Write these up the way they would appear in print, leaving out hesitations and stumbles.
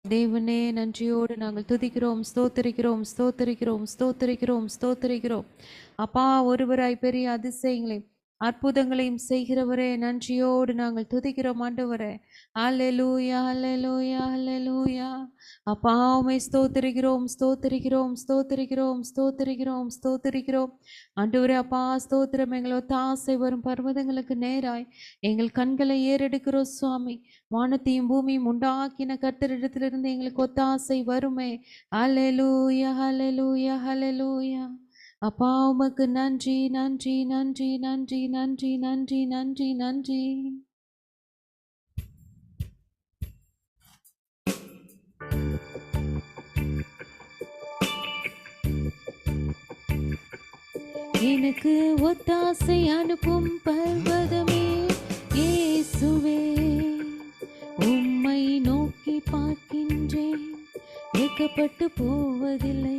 தேவனே, நன்றியோடு நாங்கள் துதிக்கிறோம், ஸ்தோத்தரிக்கிறோம், ஸ்தோத்தரிக்கிறோம், ஸ்தோத்தரிக்கிறோம், ஸ்தோத்தரிக்கிறோம். அப்பா, ஒருவராய் பெரிய அதிசயங்களையும் அற்புதங்களையும் செய்கிறவரே, நன்றியோடு நாங்கள் துதிக்கிறோம் ஆண்டவரே. அல்லேலூயா, அல்லேலூயா, அல்லேலூயா. அப்பா, உம்மை ஸ்தோத்தரிக்கிறோம், ஸ்தோத்தரிக்கிறோம், ஸ்தோத்தரிக்கிறோம், ஸ்தோத்தரிக்கிறோம், ஸ்தோத்தரிக்கிறோம் ஆண்டவரே. அப்பா, ஸ்தோத்திரம். எங்கள் ஒத்தாசை வரும் பர்வதங்களுக்கு நேராய் எங்கள் கண்களை ஏறெடுக்கிறோம் சுவாமி. வானத்தையும் பூமியும் உண்டாக்கின கர்த்தரிடத்திலிருந்து எங்களுக்கு ஒத்தாசை வருமே. அல்லேலூயா, அல்லேலூயா, அல்லேலூயா. அப்பா, உமக்கு நன்றி, நன்றி, நன்றி, நன்றி, நன்றி, நன்றி, நன்றி, நன்றி. எனக்கு ஒத்தாசை அனுப்பும் பர்வதமே இயேசுவே, உம்மை நோக்கி பார்க்கின்றேன், வெட்கப்பட்டு போவதில்லை.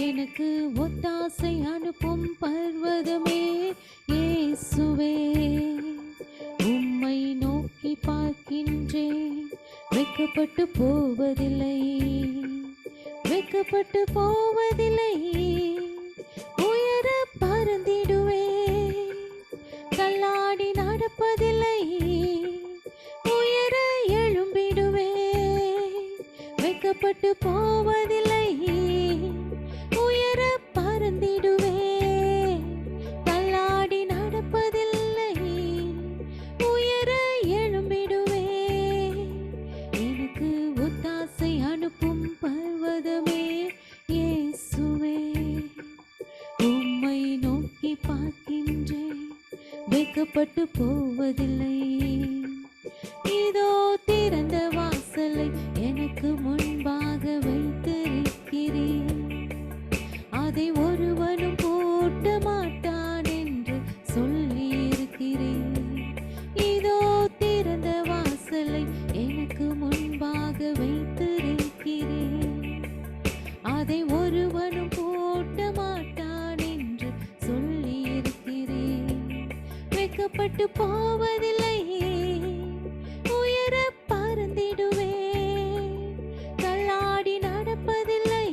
எனக்கு ஒத்தாசை அனுப்பும் பர்வதமே இயேசுவே, உம்மை நோக்கி பார்க்கின்றேன், வெட்கப்பட்டு போவதில்லை, வெட்கப்பட்டு போவதில்லை. உயர பறந்திடுவே, தள்ளாடி நடப்பதில்லை, உயர எழும்பிடுவே, வெட்கப்பட்டு போவதில்லை. உயர பறந்திடுவே, தள்ளாடி நடப்பதில்லை, உயர எழும்பிடுவே. எனக்கு ஒத்தாசை அனுப்பும் பர்வதமே இயேசுவே, உம்மை நோக்கி பார்க்கின்றேன், வெட்கப்பட்டு போவதில்லை. இதோ திறந்த வாசலை எனக்கு முன்பாக வைத்திருக்கிறேன், அதை ஒருவனும் பூட்ட மாட்டான் என்று சொல்லி இருக்கிறேன். இதோ திறந்த வாசலை எனக்கு முன்பாக வைத்திருக்கிறேன், அதை ஒருவனும் பூட்ட மாட்டான் என்று சொல்லி இருக்கிறேன். வெட்கப்பட்டு போவதில்லை, உயர பறந்திடுவே, தள்ளாடி நடப்பதில்லை,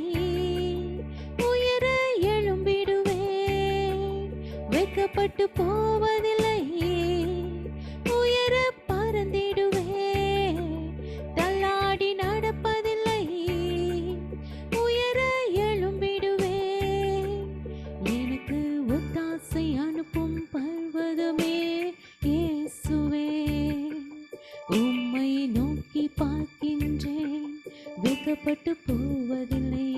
உயர எழும்பிடுவே, வெட்கப்பட்டு போவதில்லை. உயர பறந்திடுவே, தள்ளாடி நடப்பதில்லை, உயர எழும்பிடுவே. எனக்கு ஒத்தாசை அனுப்பும் பர்வதமே இயேசுவே, உம்மை நோக்கி பார்க்கின்றேன், வெட்கப்பட்டு போவதில்லை.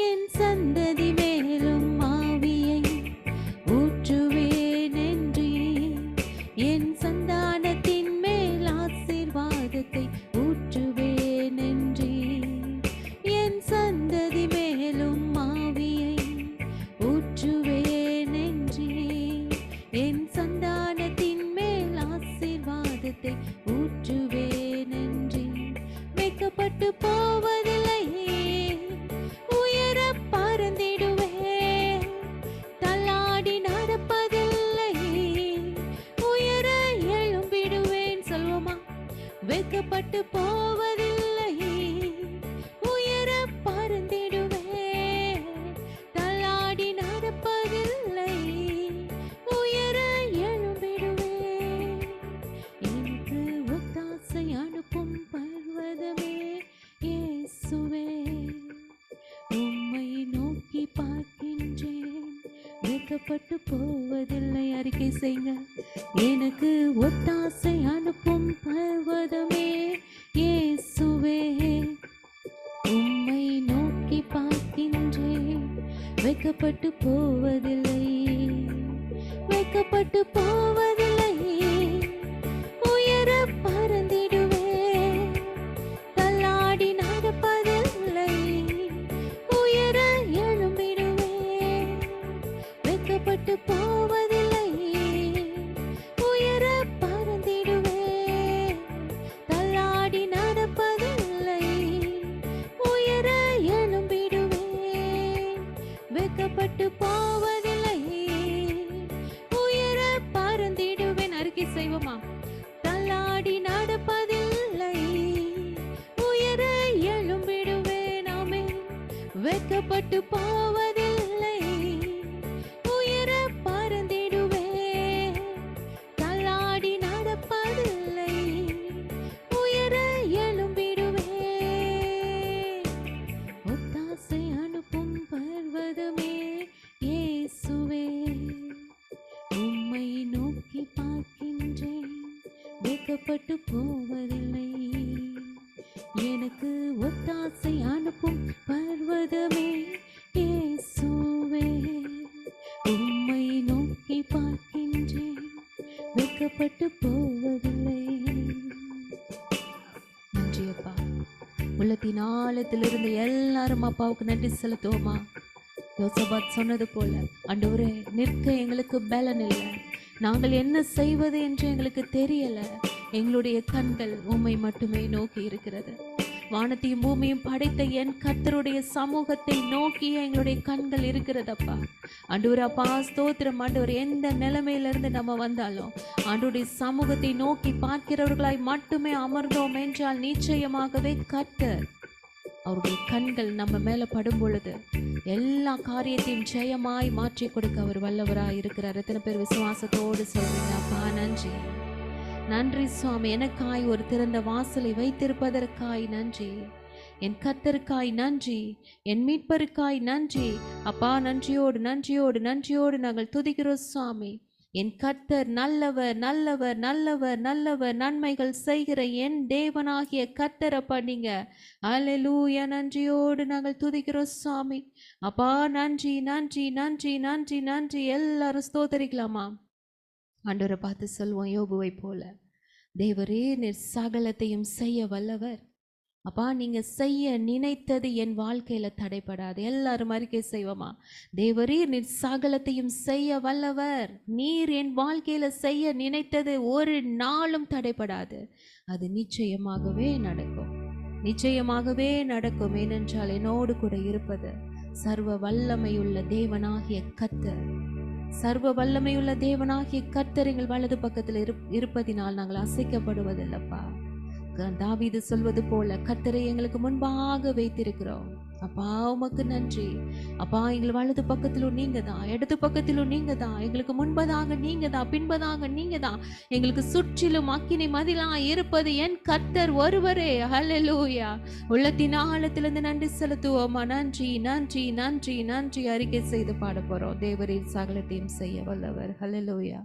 என் சந்ததி மேலும் ஆவியை ஊற்றுவேன் என்று, என் சந்தானத்தின் மேல் ஆசீர்வாதத்தை ஊற்றுவேன் என்று, என் சந்ததி மேலும் ஆவியை ஊற்றுவேன் என்று, என் சந்தானத்தின் மேல் ஆசீர்வாதத்தை ஊற்றுவேன் என்று. வெட்கப்பட்டு போவதில்லை, உயர பறந்திடுவே, தள்ளாடி நடப்பதில்லை, உயர எழும்பிடுவேன். சொல்வோமா? வெட்கப்பட்டு போவதில்லை, உயர பறந்திடுவே, தள்ளாடி நடப்பதில்லை, உயர எழும்பிடுவே. எனக்கு ஒத்தாசை அனுப்பும் பர்வதமே இயேசுவே, உம்மை நோக்கி பார்க்கின்றேன், வெட்கப்பட்டு போவதில்லை. அறிக்கை செய்யுங்க. எனக்கு ஒத்தாசை அனுப்பும் பர்வதமே இயேசுவே, உம்மை நோக்கி பார்க்கின்றேன், வெட்கப்பட்டு போவதில்லை, வெட்கப்பட்டு போவதில்லை. உயர பறந்திடுவே, தள்ளாடி நடப்பதில்லை, உயர எழும்பிடுவே, வெட்கப்பட்டு போவதில்லை. உயர பறந்திடுவே, தள்ளாடி நடப்பதில்லை, உயர எழும்பிடுவே, வெட்கப்பட்டு வெட்கப்பட்டு போவதில்லை, உயர பறந்திடுவே. தள்ளாடி நடப்பதில்லை, உயர எழும்பிடுவே. ஒத்தாசை அனுப்பும் பர்வதமே இயேசுவே, உம்மை நோக்கி பார்க்கின்றேன், வெட்கப்பட்டு போவதில்லை. எனக்கு ஒத்தாசை அனுப்பும் பர்வதமே இயேசுவே, உம்மை நோக்கி பார்க்கின்றேன், வெட்கப்பட்டு போவதில்லை. நன்றி அப்பா. உள்ளத்தின் ஆழத்திலிருந்து எல்லாரும் அப்பாவுக்கு நன்றி செலுத்துவோமா? யோசபாத் சொன்னது போல, ஆண்டவரே நிற்க எங்களுக்கு பலன் இல்லை, நாங்கள் என்ன செய்வது என்று எங்களுக்கு தெரியல, எங்களுடைய கண்கள் உம்மை மட்டுமே நோக்கி இருக்கிறது. வானத்தையும் பூமியும் படைத்த என் கர்த்தருடைய சமூகத்தை நோக்கி எங்களுடைய கண்கள் இருக்கிறதப்பா. ஆண்டவரே அப்பா ஸ்தோத்திரம். ஆண்டவர் எந்த நிலைமையிலிருந்து நம்ம வந்தாலும் ஆண்டவருடைய சமூகத்தை நோக்கி பார்க்கிறவர்களாய் மட்டுமே அமர்ந்தோம் என்றால் நிச்சயமாகவே கர்த்தர் அவருடைய கண்கள் நம்ம மேல படும் பொழுது எல்லா காரியத்தையும் ஜெயமாய் மாற்றி கொடுக்க அவர் வல்லவராய் இருக்கிறார். எத்தனை பேர் விசுவாசத்தோடு சொல்றீங்க? அப்பா நன்றி, நன்றி சுவாமி. எனக்காய் ஒரு திறந்த வாசலை வைத்திருப்பதற்காய் நன்றி, என் கர்த்தருக்காய் நன்றி, என் மீட்பருக்காய் நன்றி அப்பா. நன்றியோடு நன்றியோடு நன்றியோடு நாங்கள் துதிக்கிறோம் சுவாமி. என் கர்த்தர் நல்லவர் நல்லவர் நல்லவர் நல்லவர், நன்மைகள் செய்கிற என் தேவனாகிய கர்த்தர் அப்பா நீங்க. அல்லேலூயா. நன்றியோடு நாங்கள் துதிக்கிறோம் சுவாமி. அப்பா நன்றி நன்றி நன்றி நன்றி நன்றி. எல்லாரும் ஸ்தோத்தரிக்கலாமா? ஆண்டவரை பார்த்து சொல்வோம் யோபுவை போல, தேவரே நீர் சகலத்தையும் செய்ய வல்லவர். அப்பா நீங்க செய்ய நினைத்தது என் வாழ்க்கையில தடைபடாது. எல்லாரும் அறிக்கை செய்வோமா? தேவரீர் நீர் சகலத்தையும் செய்ய வல்லவர். நீர் என் வாழ்க்கையில செய்ய நினைத்தது ஒரு நாளும் தடைபடாது. அது நிச்சயமாகவே நடக்கும், நிச்சயமாகவே நடக்கும். ஏனென்றால் என்னோடு கூட இருப்பது சர்வ வல்லமையுள்ள தேவனாகிய கர்த்தர். சர்வ வல்லமையுள்ள தேவனாகிய கர்த்தர் எங்கள் வலது பக்கத்தில் இருப்பதினால் நாங்கள் அசைக்கப்படுவதில்லப்பா. தாவீது சொல்வது போல கர்த்தரை எங்களுக்கு முன்பாக வைத்திருக்கிறோம். அப்பா உமக்கு நன்றி அப்பா. எங்கள் வலது பக்கத்திலும் நீங்க தான், இடது பக்கத்திலும் நீங்க தான், எங்களுக்கு முன்பதாக நீங்க தான், பின்பதாக நீங்க தான். எங்களுக்கு சுற்றிலும் அக்கினி மதிலா இருப்பது என் கர்த்தர் ஒருவரே. ஹல்லேலூயா. உள்ளத்தின் ஆழத்திலிருந்து நன்றி செலுத்துவோமா? நன்றி நன்றி நன்றி நன்றி அறிக்கை செய்து பாட போறோம். தேவரின் சகலத்தையும் செய்ய வல்லவர். ஹல்லேலூயா.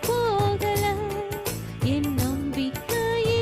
போகல என் நம்பிக்கையே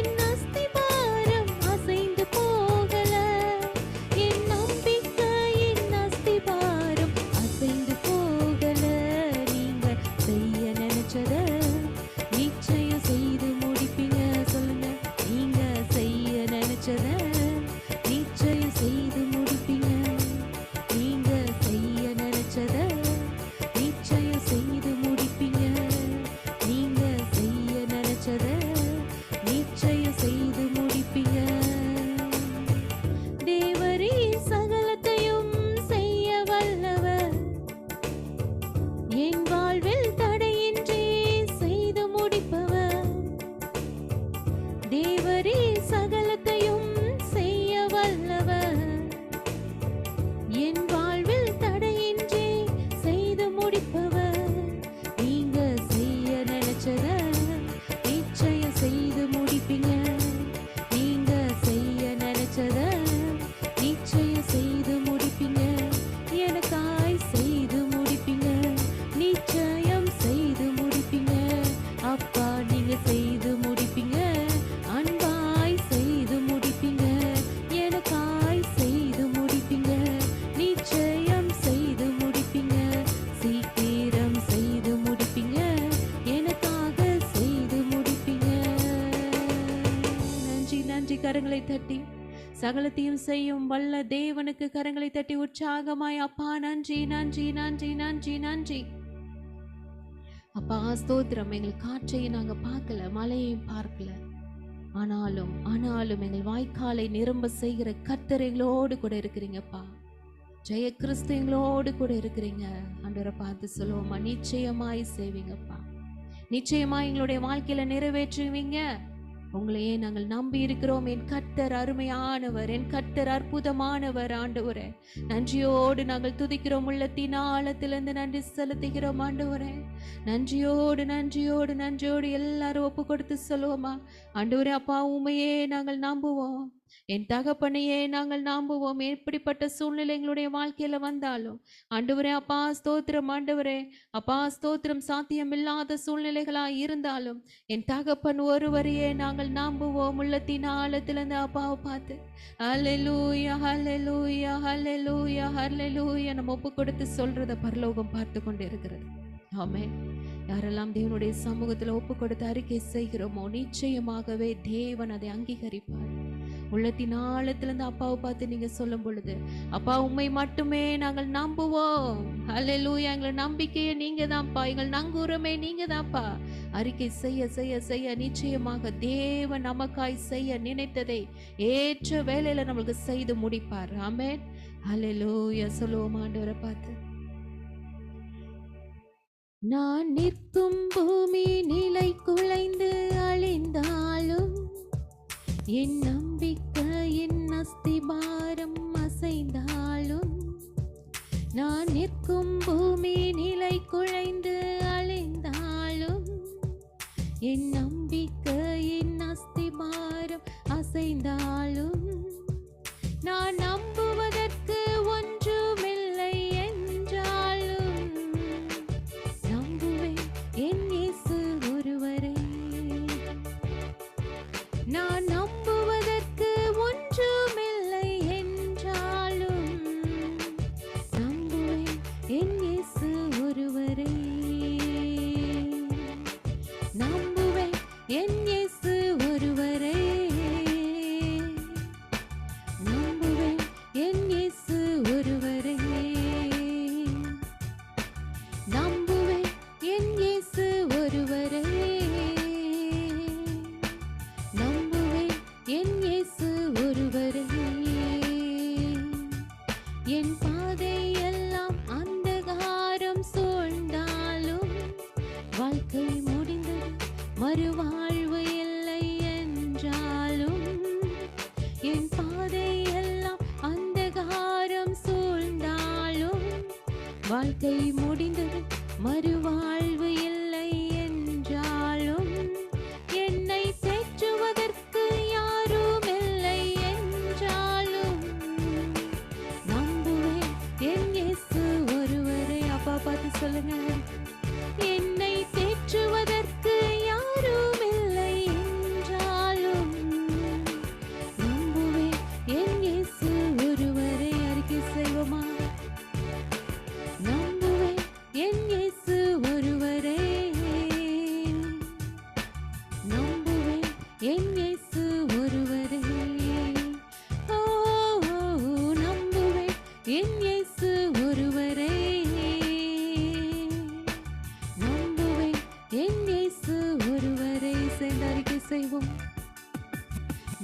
கரங்களை தட்டி சகலத்தையும் செய்யும் வல்ல தேவனுக்கு கரங்களை தட்டி உற்சாகமாய் அப்பா நன்றி நன்றி நன்றி நன்றி நன்றி அப்பா ஸ்தோத்திரம். எங்கள் காற்றையும் நாங்க பார்க்கல, மழையையும் பார்க்கல, ஆனாலும் எங்கள் வாய்க்காலை நிரம்ப செய்கிற கர்த்தர் எங்களோடு கூட இருக்கிறீங்கப்பா. ஜெய கிறிஸ்து எங்களோடு கூட இருக்கிறீங்க. ஆண்டவரை பார்த்து சொல்லுவோமா, நிச்சயமாய் செய்வீங்கப்பா, நிச்சயமாய் எங்களுடைய வாழ்க்கையில நிறைவேற்றுவீங்க. உங்களையே நாங்கள் நம்பி இருக்கிறோம். என் கர்த்தர் அருமையானவர், என் கர்த்தர் அற்புதமானவர். ஆண்டவரே நன்றியோடு நாங்கள் துதிக்கிறோம், உள்ளத்தின் ஆழத்திலிருந்து நன்றி செலுத்துகிறோம். ஆண்டவரே நன்றியோடு நன்றியோடு நன்றியோடு எல்லாரும் ஒப்பு கொடுத்து சொல்லுவோமா, ஆண்டவரே அப்பா உண்மையே நாங்கள் நம்புவோம், என் தகப்பனையே நாங்கள் நம்புவோம். எப்படிப்பட்ட சூழ்நிலை எங்களுடைய வாழ்க்கையில வந்தாலும் ஆண்டவரே அப்பா ஸ்தோத்திரம், ஆண்டவரே அப்பா ஸ்தோத்திரம், சாத்தியமில்லாத சூழ்நிலைகளா இருந்தாலும் என் தகப்பன் ஒருவரையே நாங்கள் நம்புவோம். உள்ளத்தின் ஆழத்திலிருந்து அப்பாவை பார்த்து ஹல்லேலூயா ஹல்லேலூயா ஹல்லேலூயா ஹல்லேலூயா நம்ம ஒப்பு கொடுத்து சொல்றத பரலோகம் பார்த்து கொண்டு இருக்கிறது. ஆமென். யாரெல்லாம் தேவனுடைய சமூகத்துல ஒப்பு கொடுத்து அறிக்கை செய்கிறோமோ நிச்சயமாகவே தேவன் அதை அங்கீகரிப்பார். உள்ளத்தின் ஆழத்திலிருந்து அப்பாவை பார்த்து நீங்க சொல்லும் பொழுது, அப்பா உண்மை மட்டுமே நாங்கள் நம்புவோம். ஹல்லேலூயா, எங்களை நம்பிக்கையே நீங்க தான்ப்பா, எங்கள் நங்கூரமே நீங்க தான்ப்பா. அறிக்கை செய்ய செய்ய செய்ய நிச்சயமாக தேவன் நமக்காய் செய்ய நினைத்ததை ஏற்ற வேளையில நம்மளுக்கு செய்து முடிப்பார். ஆமென். ஹல்லேலூயா. சொல்லுவோம் ஆண்டவரை பார்த்து, நான் நிற்கும் பூமி நிலை குலைந்து அழிந்தாலும் என் நம்பிக்கையின் அஸ்திபாரம் அசைந்தாலும், நான் நிற்கும் பூமி நிலை குலைந்து அழிந்தாலும் என் நம்பிக்கையின் அஸ்திபாரம் அசைந்தாலும், நான் நம்புவதற்கு ஒன்றுமில்லை என்றாலும் நம்புவேன் என் இயேசு ஒருவரே. நான் நம்புவதற்கு ஒன்றுமில்லை என்றாலும் நம்புவேன் என் இயேசு ஒருவரே. நம்புவேன் என் இயேசு ஒருவரே. நம்புவேன் என் இயேசு ஒருவரே. நம்புவேன் என் இயேசு ஒருவரே. நம்புவேன் என் இயேசு ஒருவரே. என் பாதை எல்லாம் அந்தகாரம் சூழ்ந்தாலும் வாழ்க்கை முடிந்தது மறுவாழ்வு இல்லை என்றாலும், என் பாதை எல்லாம் அந்தகாரம் சூழ்ந்தாலும் வாழ்க்கை முடிந்தது மறுவாழ்வு இல்லை என்றாலும், என்னை தேற்றுவதற்கு யாரும் இல்லை என்றாலும் நம்புவேன் என் இயேசு ஒருவரே. அப்பா பார்த்து சொல்லுங்க, என்னை தேற்றுவதற்கு யாரும் இல்லை என்றாலும் நம்புவேன் என் இயேசு ஒருவரே. அறிக்கை செய்வோமா, நம்புவேன் என் இயேசு ஒருவரே. நம்புவேன் என் இயேசு ஒருவரே. ஓ நம்புவேன் என் இயேசு ஒருவரே. நம்புவேன் என் இயேசு ஒருவரே. சேர்ந்து அறிக்கை செய்வோம்,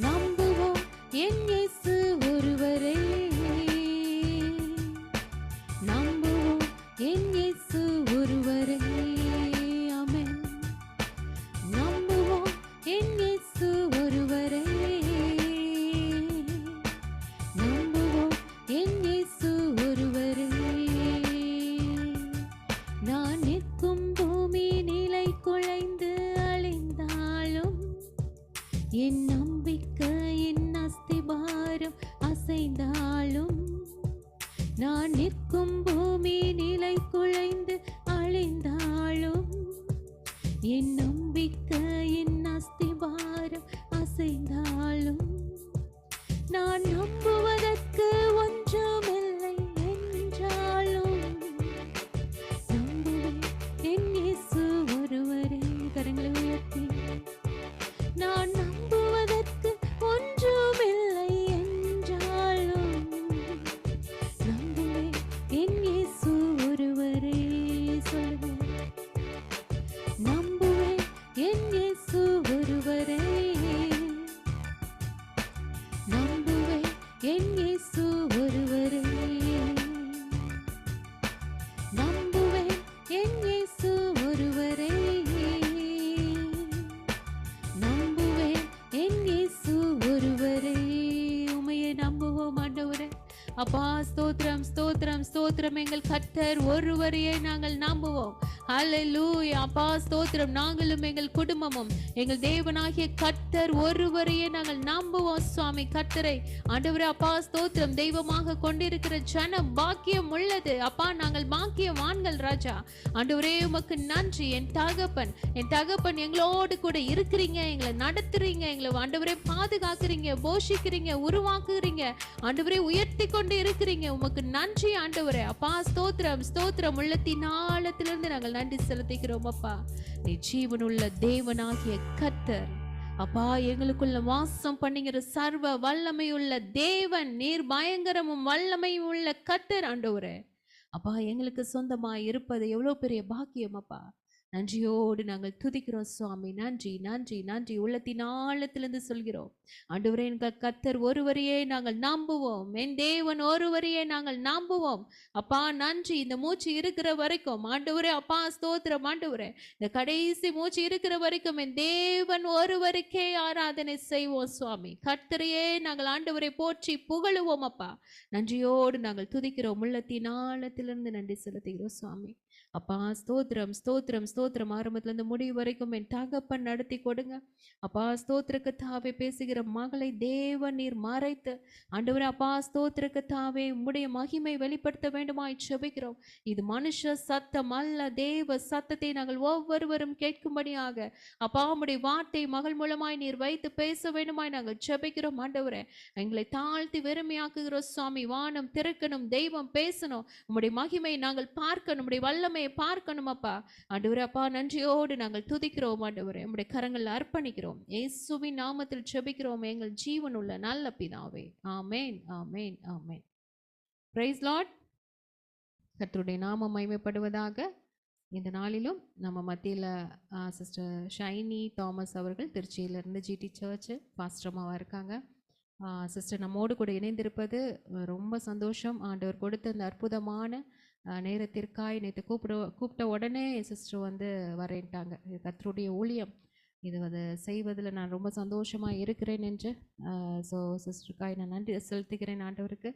நம்புவோம் என் இயேசு ஒருவரே. நம்புவோம் என் இயேசு ஒருவரே. ஆமென். நம்புவோம் என் இயேசு ஒருவரே. நம்புவோம் என் இயேசு ஒருவரே. நான் நிற்கும் பூமி நிலை குலைந்து அழிந்தாலும் என் நம்பிக்கையின் அஸ்திபாரம் அசைந்தாலும், நான் நிற்கும் பூமி நிலை குலைந்து அழிந்தாலும் என் நம்பிக்கையின் அஸ்திபாரம் அசைந்தாலும், நான் நம்புவதற்கு ஒன்றுமில்லை என்றாலும் நம்புவேன் என் இயேசு ஒருவரே. கரங்களை உயர்த்தி, நான் நம்புவதற்கு ஒன்றும் அப்பா ஸ்தோத்திரம் ஸ்தோத்திரம் ஸ்தோத்திரம். எங்கள் கர்த்தர் ஒருவரையே நாங்கள் நம்புவோம். ஹல்லேலூயா. அப்பா ஸ்தோத்திரம். நாங்களும் எங்கள் குடும்பமும் எங்கள் தேவனாகிய கர்த்தர் ஒருவரையே நாங்கள் நம்புவோம் சுவாமி. கர்த்தரை ஆண்டவரே அப்பா ஸ்தோத்திரம். தெய்வமாக கொண்டிருக்கிற ஜனம் பாக்கியம் உள்ளது அப்பா. நாங்கள் பாக்கியவான்கள் ராஜா. ஆண்டவரே உமக்கு நன்றி. என் தகப்பன் எங்களோடு கூட இருக்கிறீங்க, எங்களை நடத்துறீங்க, எங்களை ஆண்டவரே பாதுகாக்கிறீங்க, போஷிக்கிறீங்க, உருவாக்குறீங்க, ஆண்டவரே உயர்த்தி கொண்டு இருக்கிறீங்க. உமக்கு நன்றி ஆண்டவரே அப்பா ஸ்தோத்திரம் ஸ்தோத்திரம். உள்ளத்தின் ஆழத்திலிருந்து நாங்கள் நன்றி செலுத்துகிறோம் அப்பா. நீ ஜீவனுள்ள தேவனாகிய கர்த்தர் அப்பா. எங்களுக்குள்ள வாசம் பண்ணுகிற சர்வ வல்லமையுள்ள தேவன் நீர். பயங்கரமும் வல்லமையும் உள்ள கர்த்தர் ஆண்டவரே அப்பா. எங்களுக்கு சொந்தமாய் இருப்பது எவ்வளவு பெரிய பாக்கியம் அப்பா. நன்றியோடு நாங்கள் துதிக்கிறோம் சுவாமி. நன்றி நன்றி நன்றி. உள்ளத்தின் ஆழத்திலிருந்து சொல்கிறோம் ஆண்டவரே எங்கள் கர்த்தர் ஒருவரையே நாங்கள் நம்புவோம். என் தேவன் ஒருவரையே நாங்கள் நம்புவோம் அப்பா. நன்றி. இந்த மூச்சு இருக்கிற வரைக்கும் ஆண்டவரே அப்பா ஸ்தோத்திரம் ஆண்டவரே. இந்த கடைசி மூச்சு இருக்கிற வரைக்கும் என் தேவன் ஒருவருக்கே ஆராதனை செய்வோம் சுவாமி. கர்த்தரையே நாங்கள் ஆண்டவரை போற்றி புகழுவோம் அப்பா. நன்றியோடு நாங்கள் துதிக்கிறோம். உள்ளத்தின் ஆழத்திலிருந்து நன்றி செலுத்துகிறோம் சுவாமி அப்பா. ஸ்தோத்திரம் ஸ்தோத்திரம் ஸ்தோத்திரம். ஆரம்பத்துல இருந்து முடிவு வரைக்கும் என் தகப்பன் நடத்தி கொடுங்க அப்பா. ஸ்தோத்திரக்கு தாவே பேசுகிற மகளை தேவன் நீர் மறைத்து ஆண்டவரே அப்பா ஸ்தோத்திரக்கு தாவே உம்முடைய மகிமை வெளிப்படுத்த வேண்டுமாய் செபிக்கிறோம். இது மனுஷ சத்தம் அல்ல, தேவ சத்தத்தை நாங்கள் ஒவ்வொருவரும் கேட்கும்படியாக அப்பா உம்முடைய வார்த்தை மகள் மூலமாய் நீர் வைத்து பேச வேண்டுமாய் நாங்கள் செபிக்கிறோம் ஆண்டவரே. எங்களை தாழ்த்தி வெறுமையாக்குகிறோம் சுவாமி. வானம் திறக்கணும், தெய்வம் பேசணும், உம்முடைய மகிமை நாங்கள் பார்க்கணும், உம்முடைய வல்லமையை பார்க்கணும் அப்பா. ஆண்டவரே அப்பா நன்றியோடு நாங்கள் துதிக்கிறோம் ஆண்டவரே. உம்முடைய கரங்கள் அர்ப்பணிக்கிறோம். இயேசுவின் நாமத்தில் ஜெபிக்கிறோம் எங்கள் ஜீவனுள்ள நல்ல பிதாவே. ஆமென் ஆமென் ஆமென். Praise Lord. கர்த்தருடைய நாமம் மகிமைப்படுவதாக. இந்த நாளிலும் நம்ம மத்தியில் சிஸ்டர் ஷைனி தாமஸ் அவர்கள் திருச்சியிலிருந்து ஜிடி சர்ச் பாஸ்டர்மாவாக இருக்காங்க. சிஸ்டர் நம்மோடு கூட இணைந்திருப்பது ரொம்ப சந்தோஷம். ஆண்டவர் கொடுத்த அந்த அற்புதமான நேரத்திற்காய் நேற்று கூப்பிட்ட உடனே சிஸ்டர் வந்து வரேன்ட்டாங்க. இது கர்த்தருடைய ஊழியம், இது அதை செய்வதில் நான் ரொம்ப சந்தோஷமாக இருக்கிறேன் என்று ஸோ சிஸ்டருக்காய் நான் நன்றி செலுத்துகிறேன் ஆண்டவருக்கு.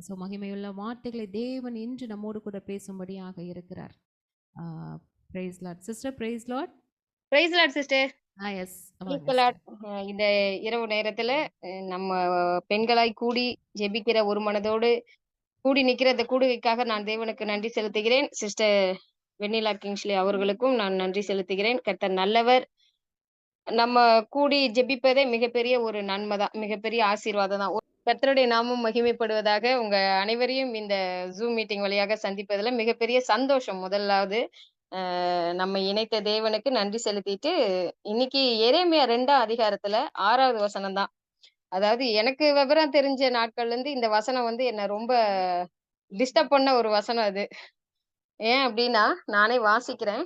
ஸோ மகிமையுள்ள வார்த்தைகளை தேவன் இன்று நம்மோடு கூட பேசும்படியாக இருக்கிறார். Praise lord sister. Praise lord. Praise lord sister. Yes. இந்த இரவு நேரத்துல நம்ம பெண்களாய் கூடி ஜெபிக்கிற ஒரு மனதோடு கூடி நிக்கிற இந்த கூடுகைக்காக நான் தேவனுக்கு நன்றி செலுத்துகிறேன். சிஸ்டர் வெண்ணிலா கிங்ஸ்லி அவர்களுக்கும் நான் நன்றி செலுத்துகிறேன். கர்த்தர் நல்லவர். நம்ம கூடி ஜெபிப்பதே மிகப்பெரிய ஒரு நன்மை தான், மிகப்பெரிய ஆசீர்வாதம் தான். கர்த்தருடைய நாமம் மகிமைப்படுவதாக. உங்க அனைவரையும் இந்த ஜூம் மீட்டிங் வழியாக சந்திப்பதுல மிகப்பெரிய சந்தோஷம். முதலாவது நம்ம இணைத்த தேவனுக்கு நன்றி செலுத்திட்டு, இன்னைக்கு எரேமியா 2ஆம் அதிகாரத்துல 6வது வசனம் தான். அதாவது எனக்கு விவரம் தெரிஞ்ச நாட்கள்ல இருந்து இந்த வசனம் வந்து என்ன ரொம்ப டிஸ்டர்ப் பண்ண ஒரு வசனம் அது. ஏன் அப்படின்னா, நானே வாசிக்கிறேன்.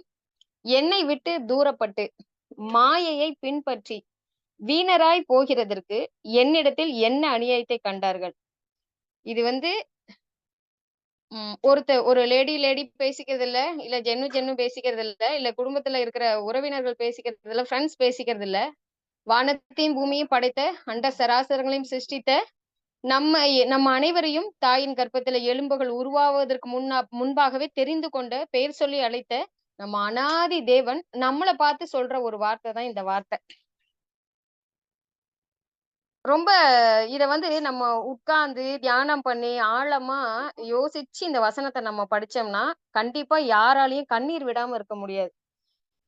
என்னை விட்டு தூரப்பட்டு மாயையை பின்பற்றி வீணராய் போகிறதற்கு என்னிடத்தில் என்ன அநியாயத்தை கண்டார்கள். இது வந்து ஒரு லேடி பேசிக்கிறது இல்ல ஜென்னு பேசிக்கிறது இல்ல குடும்பத்துல இருக்கிற உறவினர்கள் பேசிக்கிறது இல்ல, ஃப்ரெண்ட்ஸ் பேசிக்கிறது இல்ல. வானத்தையும் பூமியும் படைத்த அண்ட சராசரங்களையும் சிருஷ்டித்த நம்ம அனைவரையும் தாயின் கர்ப்பத்துல எலும்புகள் உருவாவதற்கு முன்பாகவே தெரிந்து கொண்ட, பெயர் சொல்லி அழைத்த நம்ம அனாதி தேவன் நம்மளை பார்த்து சொல்ற ஒரு வார்த்தை தான் இந்த வார்த்தை. ரொம்ப இத வந்து நம்ம உட்கார்ந்து தியானம் பண்ணி ஆழமா யோசிச்சு இந்த வசனத்தை நம்ம படிச்சோம்னா கண்டிப்பா யாராலையும் கண்ணீர் விடாம இருக்க முடியாது.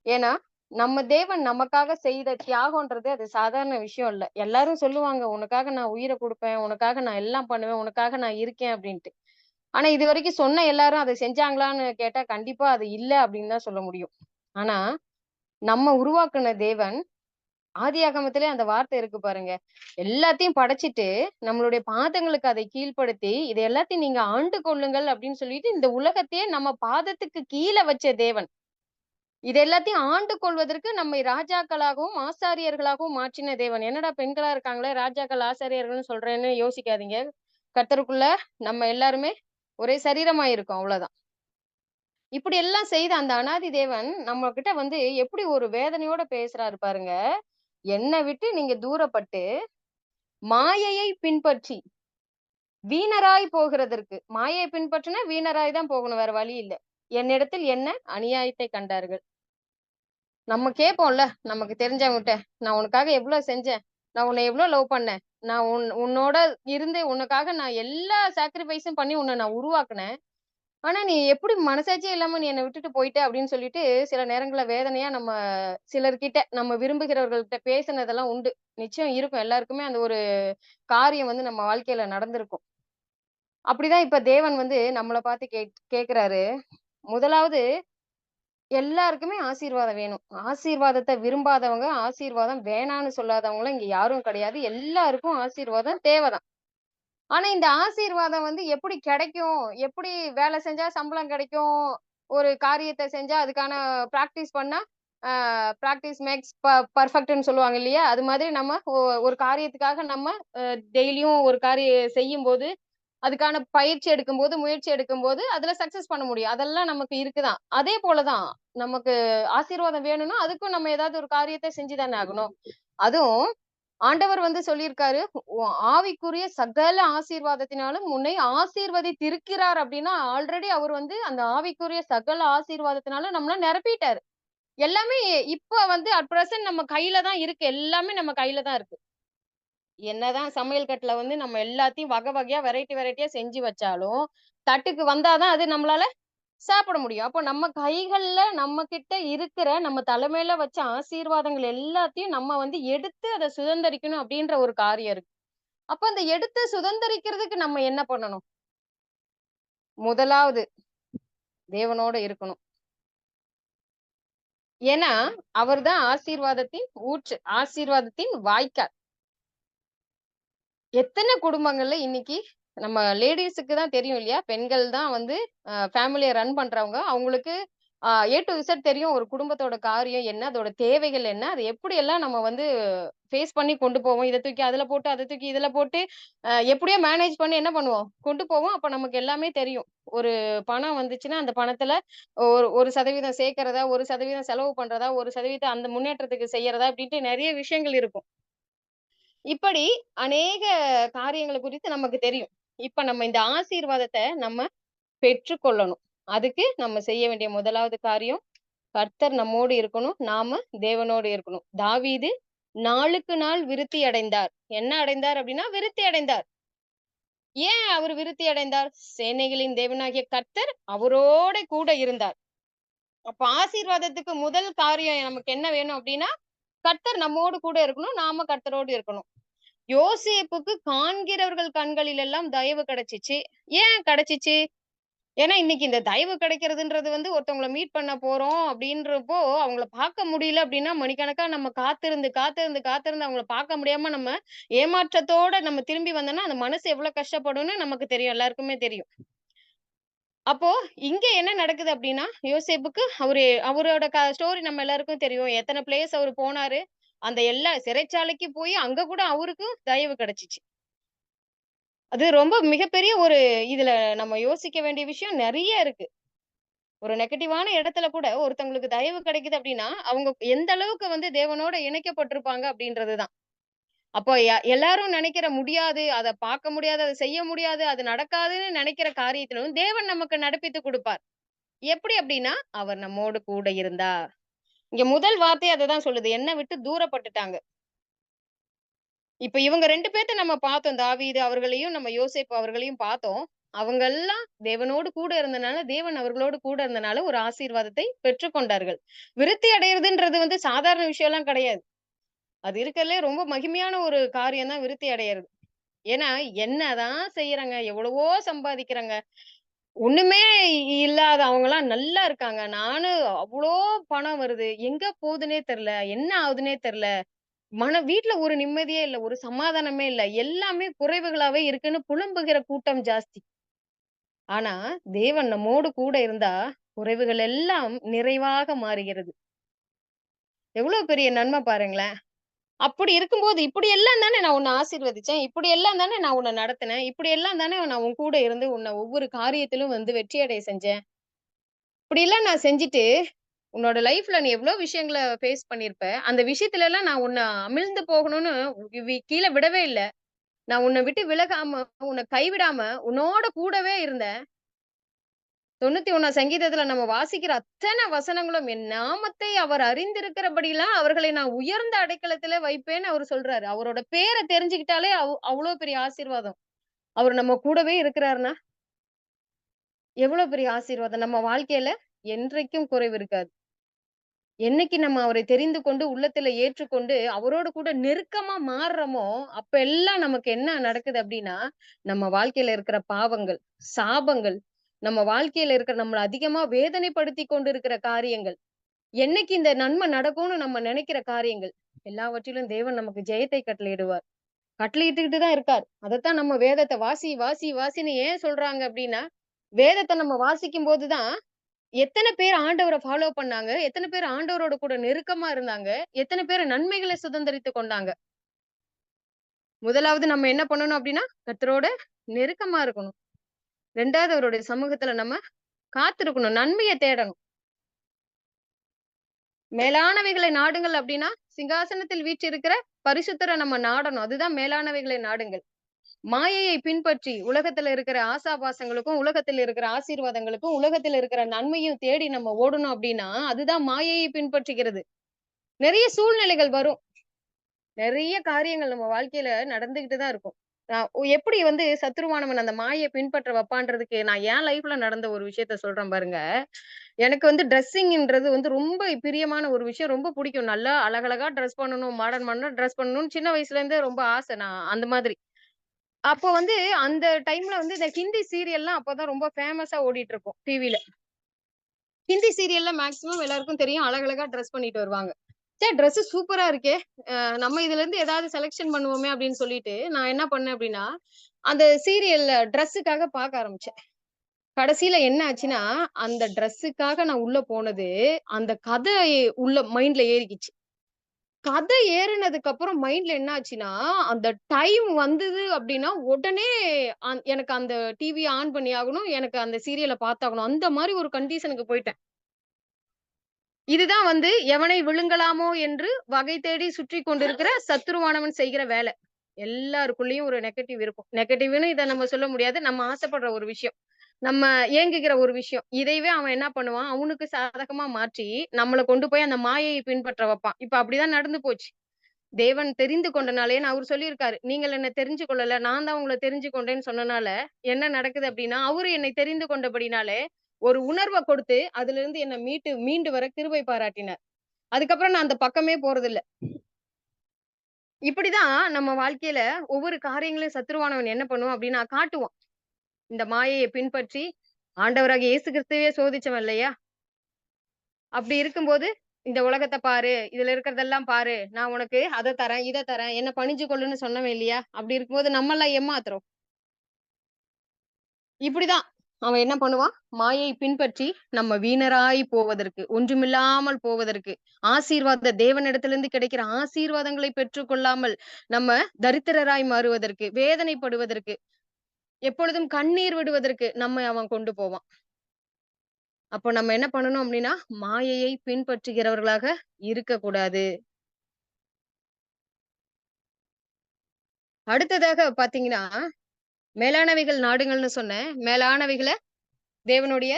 ஏன்னா நம்ம தேவன் நமக்காக செய்த தியாகம்ன்றது அது சாதாரண விஷயம் இல்ல. எல்லாரும் சொல்லுவாங்க, உனக்காக நான் உயிரை கொடுப்பேன், உனக்காக நான் எல்லாம் பண்ணுவேன், உனக்காக நான் இருக்கேன் அப்படின்ட்டு. ஆனா இது வரைக்கும் சொன்ன எல்லாரும் அதை செஞ்சாங்களான்னு கேட்டா கண்டிப்பா அது இல்ல அப்படின்னு தான் சொல்ல முடியும். ஆனா நம்ம உருவாக்குன தேவன், ஆதியாகமத்திலே அந்த வார்த்தை இருக்கு பாருங்க, எல்லாத்தையும் படைச்சிட்டு நம்மளுடைய பாதங்களுக்கு அதை கீழ்ப்படுத்தி இதை எல்லாத்தையும் நீங்க ஆண்டு கொள்ளுங்கள் அப்படின்னு சொல்லிட்டு இந்த உலகத்தையே நம்ம பாதத்துக்கு கீழே வச்ச தேவன். இது எல்லாத்தையும் ஆண்டு கொள்வதற்கு நம்மை ராஜாக்களாகவும் ஆசாரியர்களாகவும் மாற்றின தேவன். என்னடா பெண்களா இருக்காங்களே ராஜாக்கள் ஆசாரியர்கள்னு சொல்றேன்னு யோசிக்காதீங்க. கர்த்தருக்குள்ள நம்ம எல்லாருமே ஒரே சரீரமா இருக்கோம், அவ்வளவுதான். இப்படி எல்லாம் செய்த அந்த அனாதி தேவன் நம்ம கிட்ட வந்து எப்படி ஒரு வேதனையோட பேசுறாரு பாருங்க. என்னை விட்டு நீங்க தூரப்பட்டு மாயையை பின்பற்றி வீணராய் போகிறதற்கு. மாயையை பின்பற்றினா வீணராய் தான் போகணும். வேற வழி இல்ல. என்னிடத்தில் என்ன அநியாயத்தை கண்டார்கள். நம்ம கேட்போம்ல, நமக்கு தெரிஞ்சவங்ககிட்ட, "நான் உனக்காக எவ்ளோ செஞ்சேன்? நான் உன்ன எவ்ளோ லவ் பண்ணேன்? நான் உன்னோட இருந்து உனக்காக நான் எல்லா சாக்ரிஃபைஸும் பண்ணி உன்ன நான் உருவாக்குனேன். ஆனா, நீ எப்படி மனசாட்சியே இல்லாம நீ என்ன விட்டுட்டு போயிட்ட?" அப்படின்னு சொல்லிட்டு சில நேரங்கள்ல வேதனையா நம்ம சிலர்கிட்ட, நம்ம விரும்புகிறவர்கள்ட்ட பேசினதெல்லாம் உண்டு. நிச்சயம் இருக்கும். எல்லாருக்குமே அந்த ஒரு காரியம் வந்து நம்ம வாழ்க்கையில நடந்திருக்கும். அப்படிதான் இப்ப தேவன் வந்து நம்மள பார்த்து கேட்கிறாரு. முதலாவது எல்லாருக்குமே ஆசீர்வாதம் வேணும். ஆசீர்வாதத்த விரும்பாதவங்க, ஆசீர்வாதம் வேணான்னு சொல்லாதவங்கலாம் இங்க யாரும் கிடையாது. எல்லாருக்கும் ஆசீர்வாதம் தேவதான். ஆனா இந்த ஆசீர்வாதம் வந்து எப்படி கிடைக்கும்? எப்படி வேலை செஞ்சா சம்பளம் கிடைக்கும்? ஒரு காரியத்த செஞ்சா அதுக்கான பிராக்டிஸ் பண்ணா, பிராக்டிஸ் மேக்ஸ் பெர்ஃபெக்ட்ன்னு சொல்லுவாங்க இல்லையா? அது மாதிரி நம்ம ஒரு காரியத்துக்காக நம்ம டெய்லியும் ஒரு காரியம் செய்யும்போது, அதுக்கான பயிற்சி எடுக்கும்போது, முயற்சி எடுக்கும்போது, அதுல சக்சஸ் பண்ண முடியும். அதெல்லாம் நமக்கு இருக்குதான். அதே போல தான், நமக்கு ஆசீர்வாதம் வேணும்னா, அதுக்கும் நம்ம ஏதாவது ஒரு காரியத்த செஞ்சு தானே ஆகணும். அதுவும் ஆண்டவர் வந்து சொல்லியிருக்காரு, ஆவிக்குரிய சகல ஆசீர்வாதத்தினாலும் உன்னை ஆசீர்வதித்திருக்கிறார்" அப்படின்னா, ஆல்ரெடி அவர் வந்து அந்த ஆவிக்குரிய சகல ஆசீர்வாதத்தினால நம்மள நிரப்பிட்டாரு. எல்லாமே இப்ப வந்து அட் பிரசன்ட் நம்ம கையில தான் இருக்கு. எல்லாமே நம்ம கையில தான் இருக்கு. என்னதான் சமையல் கட்டுல வந்து நம்ம எல்லாத்தையும் வகை வகையா, வெரைட்டி வெரைட்டியா செஞ்சு வச்சாலும், தட்டுக்கு வந்தா தான் அது நம்மளால சாப்பிட முடியும். அப்போ நம்ம கைகள்ல நம்ம கிட்ட இருக்கிற, நம்ம தலைமையில வச்ச ஆசீர்வாதங்கள் எல்லாத்தையும் நம்ம வந்து எடுத்து அத சுதந்தரிக்கணும் அப்டின்ற ஒரு காரியம் இருக்கு. அப்ப அந்த எடுத்து சுதந்தரிக்கிறதுக்கு நம்ம என்ன பண்ணணும்? முதலாவது தேவனோட இருக்கணும். ஏன்னா, அவர் தான் ஆசீர்வாதத்தின் ஊற்று, ஆசீர்வாதத்தின் வாய்க்கால். எத்தன குடும்பங்கள்ல இன்னைக்கு நம்ம லேடீஸுக்கு தான் தெரியும் இல்லையா? பெண்கள் தான் வந்து ஃபேமிலிய ரன் பண்றவங்க. அவங்களுக்கு ஏ டூ இசட் தெரியும். ஒரு குடும்பத்தோட காரியம் என்ன? அதோட தேவைகள் என்ன? அது எப்படியெல்லாம் நம்ம வந்து ஃபேஸ் பண்ணி கொண்டு போவோம். இத தூக்கி அதுல போட்டு, அத தூக்கி இதுல போட்டு எப்படியோ மேனேஜ் பண்ணி என்ன பண்ணுவோம்? கொண்டு போவோம். அப்ப நமக்கு எல்லாமே தெரியும். ஒரு பணம் வந்துச்சுன்னா, அந்த பணத்துல ஒரு 1% சேர்க்கிறதா, 1% செலவு பண்றதா, 1% அந்த முன்னேற்றத்துக்கு செய்யறதா, இப்படின்ட்டு நெறைய விஷயங்கள் இருக்கும். இப்படி அநேக காரியங்கள குறித்து நமக்கு தெரியும். இப்ப நம்ம இந்த ஆசீர்வாதத்த நம்ம பெற்றுக்கொள்ளணும். அதுக்கு நம்ம செய்ய வேண்டிய முதலாவது காரியம், கர்த்தர் நம்மோடு இருக்கணும். நாம தேவனோடு இருக்கணும். தாவீது நாளுக்கு நாள் விருத்தி அடைந்தார். என்ன அடைந்தார் அப்படின்னா, விருத்தி அடைந்தார். ஏன் அவர் விருத்தி அடைந்தார்? சேனைகளின் தேவனாகிய கர்த்தர் அவரோட கூட இருந்தார். அப்ப ஆசீர்வாதத்துக்கு முதல் காரியம் நமக்கு என்ன வேணும் அப்படின்னா, கர்த்தர் நம்மோடு கூட இருக்கணும். நாம கர்த்தரோடு இருக்கணும். யோசேப்புக்கு காண்கிறவர்கள் கண்களில் எல்லாம் தயவு கிடைச்சுச்சு. ஏன் கிடைச்சுச்சு? ஏன்னா இன்னைக்கு இந்த தயவு கிடைக்கிறதுன்றது வந்து ஒருத்தவங்கள மீட் பண்ண போறோம் அப்படின்றப்போ, அவங்கள பார்க்க முடியல அப்படின்னா, மணிக்கணக்கா நம்ம காத்திருந்து, காத்திருந்து, காத்திருந்து அவங்கள பார்க்க முடியாம நம்ம ஏமாற்றத்தோட நம்ம திரும்பி வந்தோம்னா, அந்த மனசு எவ்வளவு கஷ்டப்படும்னு நமக்கு தெரியும். எல்லாருக்குமே தெரியும். அப்போ இங்க என்ன நடக்குது அப்படின்னா, யோசேப்புக்கு அவரோட ஸ்டோரி நம்ம எல்லாருக்கும் தெரியும். எத்தன பிளேஸ் அவரு போனாரு. அந்த எல்லா சிறைச்சாலைக்கு போய் அங்க கூட அவருக்கு தயவு கிடைச்சுச்சு. அது ரொம்ப மிகப்பெரிய ஒரு இதுல நம்ம யோசிக்க வேண்டிய விஷயம் நெறைய இருக்கு. ஒரு நெகட்டிவான இடத்துல கூட ஒருத்தவங்களுக்கு தயவு கிடைக்குது அப்படின்னா, அவங்க எந்த அளவுக்கு வந்து தேவனோட இணைக்கப்பட்டிருப்பாங்க அப்படின்றது தான். அப்போ எல்லாரும் நெனைக்கிற முடியாது, அத பார்க்க முடியாது, அத செய்ய முடியாது, அது நடக்காதுன்னு நெனைக்கிற காரியத்திலும் தேவன் நமக்கு நடப்பித்து குடுப்பார். எப்படி அப்படின்னா, அவர் நம்மோடு கூட இருந்தார். இங்க முதல் வார்த்தையே அததான் சொல்லுது. என்ன விட்டு தூரப்பட்டுட்டாங்க. இப்ப இவங்க 2 பேத்த நம்ம பார்த்தோம். தாவீது அவர்களையும், நம்ம யோசேப்பு அவர்களையும் பார்த்தோம். அவங்கெல்லாம் தேவனோடு கூட இருந்தனால, தேவன் அவர்களோடு கூட இருந்தனால ஒரு ஆசீர்வாதத்தை பெற்றுக்கொண்டார்கள். விருத்தி அடையறதுன்றது வந்து சாதாரண விஷயம்லாம் கிடையாது. அது இருக்கறதுலயே ரொம்ப மகிமையான ஒரு காரியம் தான் விருத்தி அடையறது. ஏன்னா, என்னதான் செய்யறாங்க, எவ்வளவோ சம்பாதிக்கிறாங்க. ஒண்ணுமே இல்லாத அவங்கலாம் நல்லா இருக்காங்க. நானும் அவ்ளோ பணம் வருது. எங்க போதுன்னே தெரியல. என்ன ஆகுதுன்னே தெரியல. வீட்ல ஒரு நிம்மதியே இல்ல. ஒரு சமாதானமே இல்ல. எல்லாமே குறைவுகளாவே இருக்குன்னு புலம்புகிற கூட்டம் ஜாஸ்தி. ஆனா, தேவன் நம்மோடு கூட இருந்தா, குறைவுகள் எல்லாம் நிறைவாக மாறுகிறது. எவ்வளவு பெரிய நன்மை பாருங்களேன்! அப்படி இருக்கும்போது, இப்படியெல்லாம் தானே நான் உன்ன ஆசீர்வதிச்சேன். இப்படியெல்லாம் தானே நான் உன்ன நடத்தினேன். இப்படியெல்லாம் தானே நான் உன் கூட இருந்து உன்ன ஒவ்வொரு காரியத்திலும் வந்து வெற்றி அடைய செஞ்சேன். இப்படியெல்லாம் நான் செஞ்சுட்டு, உன்னோட லைஃப்ல நீ எவ்வளோ விஷயங்கள ஃபேஸ் பண்ணியிருப்ப. அந்த விஷயத்துலலாம் நான் உன்ன அமிழ்ந்து போகணும்னு கீழ விடவே இல்ல. நான் உன்னை விட்டு விலகாம, உன்னை கைவிடாம, உன்னோட கூடவே இருந்தேன். 91 சங்கீதத்துல நம்ம வாசிக்கிற அத்தன வசனங்களும், என் நாமத்தை அவர் அறிந்திருக்கிறபடிலாம் அவர்களை நான் உயர்ந்த அடைக்கலத்திலே வைப்பேன்னு அவரு சொல்றாரு. அவரோட பேர தெரிஞ்சுக்கிட்டாலே அவ்ளோ பெரிய ஆசீர்வாதம். அவரு நம்ம கூடவே இருக்கிறாருன்னா, எவ்வளவு பெரிய ஆசீர்வாதம். நம்ம வாழ்க்கையில என்றைக்கும் குறைவு இருக்காது. என்னைக்கு நம்ம அவரை தெரிந்து கொண்டு, உள்ளத்துல ஏற்றுக்கொண்டு, அவரோடு கூட நெருக்கமா மாறுறோமோ, அப்ப எல்லாம் நமக்கு என்ன நடக்குது அப்டின்னா, நம்ம வாழ்க்கையில இருக்கிற பாவங்கள், சாபங்கள், நம்ம வாழ்க்கையில இருக்கிற நம்மள அதிகமா வேதனைப்படுத்திக் கொண்டிருக்கிற காரியங்கள், என்னைக்கு இந்த நன்மை நடக்கும்னு நம்ம நெனைக்கிற காரியங்கள், எல்லாவற்றிலும் தேவன் நமக்கு ஜெயத்தை கட்டளையிடுவார். கட்டளையிட்டுக்கிட்டு தான் இருக்கார். அதத்தான் நம்ம வேதத்த வாசி, வாசி, வாசின்னு ஏன் சொல்றாங்க அப்டின்னா, வேதத்த நம்ம வாசிக்கும்போது தான் எத்தன பேர் ஆண்டவர ஃபாலோ பண்ணாங்க? எத்தன பேர் ஆண்டவரோட கூட நெருக்கமா இருந்தாங்க? எத்தன பேர் நன்மைகள சுதந்தரித்துக் கொண்டாங்க? முதலாவது நம்ம என்ன பண்ணணும் அப்டின்னா, கர்த்தரோட நெருக்கமா இருக்கணும். 2வது அவருடைய சமூகத்துல நம்ம காத்திருக்கணும். நன்மைய தேடணும். மேலானவைகளை நாடுங்கள் அப்டின்னா, சிங்காசனத்தில் வீற்றிருக்கிற பரிசுத்தர நம்ம நாடணும். அதுதான் மேலானவைகளை நாடுங்கள். மாயையை பின்பற்றி உலகத்துல இருக்கிற ஆசாபாசங்களுக்கும், உலகத்துல இருக்கிற ஆசீர்வாதங்களுக்கும், உலகத்துல இருக்கிற நன்மையும் தேடி நம்ம ஓடணும் அப்டின்னா, அதுதான் மாயையை பின்பற்றுகிறது. நெறைய சூழ்நிலைகள் வரும். நெறைய காரியங்கள் நம்ம வாழ்க்கையில நடந்துகிட்டு தான் இருக்கும். எப்படி வந்து சத்துருவானவன் அந்த மாயைய பின்பற்ற வப்பான்றதுக்கு, நான் என் லைஃப்ல நடந்த ஒரு விஷயத்த சொல்றேன் பாருங்க. எனக்கு வந்து ட்ரெஸ்ஸிங்ன்றது வந்து ரொம்ப பிரியமான ஒரு விஷயம். ரொம்ப புடிக்கும். நல்லா அழகழகா ட்ரெஸ் பண்ணணும், மாடர்ன் மாடர்னா ட்ரெஸ் பண்ணணும்னு சின்ன வயசுல இருந்தே ரொம்ப ஆசை நான் அந்த மாதிரி. அப்போ வந்து அந்த டைம்ல வந்து இந்த ஹிந்தி சீரியல்லாம் அப்பதான் ரொம்ப ஃபேமஸா ஓடிட்டு இருக்கும் டிவில. ஹிந்தி சீரியல்ல மேக்ஸிமம் எல்லாருக்கும் தெரியும். அழகழகா ட்ரெஸ் பண்ணிட்டு வருவாங்க. ச்சே! ட்ரெஸ் சூப்பரா இருக்கே! நம்ம இதுலருந்து ஏதாவது செலக்ஷன் பண்ணுவோமே அப்படின்னு சொல்லிட்டு, நான் என்ன பண்ணேன் அப்படின்னா, அந்த சீரியல்ல ட்ரெஸ்ஸுக்காக பார்க்க ஆரம்பிச்சேன். கடைசில என்ன ஆச்சுன்னா, அந்த ட்ரெஸ்ஸுக்காக நான் உள்ள போனது, அந்த கதை உள்ள மைண்ட்ல ஏறிக்கிச்சு. கதை ஏறுனதுக்கு அப்புறம் மைண்ட்ல என்ன ஆச்சுன்னா, அந்த டைம் வந்தது அப்படின்னா, உடனே எனக்கு அந்த டிவிய ஆன் பண்ணி ஆகணும். எனக்கு அந்த சீரியல பார்த்தாகணும். அந்த மாரி ஒரு கண்டிஷனுக்கு போயிட்டேன். இதுதான் வந்து எவனை விழுங்கலாமோ என்று வகை தேடி சுற்றிக் கொண்டிருக்கிற சத்துருவானவன் செய்கிற வேலை. எல்லாருக்குள்ளயும் ஒரு நெகட்டிவ் இருக்கும். நெகட்டிவ்ன்னு இத நம்ம சொல்ல முடியாது. நம்ம ஆசைப்படுற ஒரு விஷயம். நம்ம ஏங்குகிற ஒரு விஷயம். இதையவே அவன் என்ன பண்ணுவான், அவனுக்கு சாதகமா மாற்றி, நம்மள கொண்டு போய் அந்த மாயையை பின்பற்ற வைப்பான். இப்ப அப்படிதான் நடந்து போச்சு. தேவன் தெரிந்து கொண்டனாலேன்னு அவரு சொல்லியிருக்காரு. நீங்கள் என்ன தெரிஞ்சு கொள்ளல. நான் தான் உங்கள தெரிஞ்சு கொண்டேன்னு சொன்னனால, என்ன நடக்குது அப்டின்னா, அவரு என்னை தெரிந்து கொண்டபடினாலே, ஒரு உணர்வ கொடுத்து, அதிலிருந்து என்ன மீண்டு வர கிருபை பாராட்டினார். அதுக்கப்புறம் நான் அந்த பக்கமே போறதில்ல. இப்படிதான் நம்ம வாழ்க்கையில ஒவ்வொரு காரியங்களையும் சத்துருவானவன் என்ன பண்ணுவான் அப்டின்னா, காட்டுவான். இந்த மாயைய பின்பற்றி, ஆண்டவராகிய இயேசு கிறிஸ்துவே சோதிச்சவன் இல்லையா? அப்படி இருக்கும்போது, இந்த உலகத்த பாரு, இதுல இருக்கிறதெல்லாம் பாரு. நான் உனக்கு அத தரேன், இத தரேன். என்ன பணிஞ்சு கொள்ளுன்னு சொன்னவன் இல்லையா? அப்படி இருக்கும்போது நம்மலாம் ஏமாத்துறோம். இப்படிதான் அவன் என்ன பண்ணுவான்? மாயை பின்பற்றி நம்ம வீணராய் போவதற்கு, ஒன்றுமில்லாமல் போவதற்கு, தேவனிடத்திலிருந்து கிடைக்கிற ஆசீர்வாதங்களை பெற்றுக்கொள்ளாமல், நம்ம தரித்திரராய் மாறுவதற்கு, வேதனைப்படுவதற்கு, எப்பொழுதும் கண்ணீர் விடுவதற்கு நம்மை அவன் கொண்டு போவான். அப்போ நம்ம என்ன பண்ணணும் அப்படின்னா, மாயையை பின்பற்றுகிறவர்களாக இருக்கக்கூடாது. அடுத்ததாக பாத்தீங்கன்னா, மேலானவைகள் நாடுங்கள்னு சொன்னேன். மேலானவைகள தேவனுடைய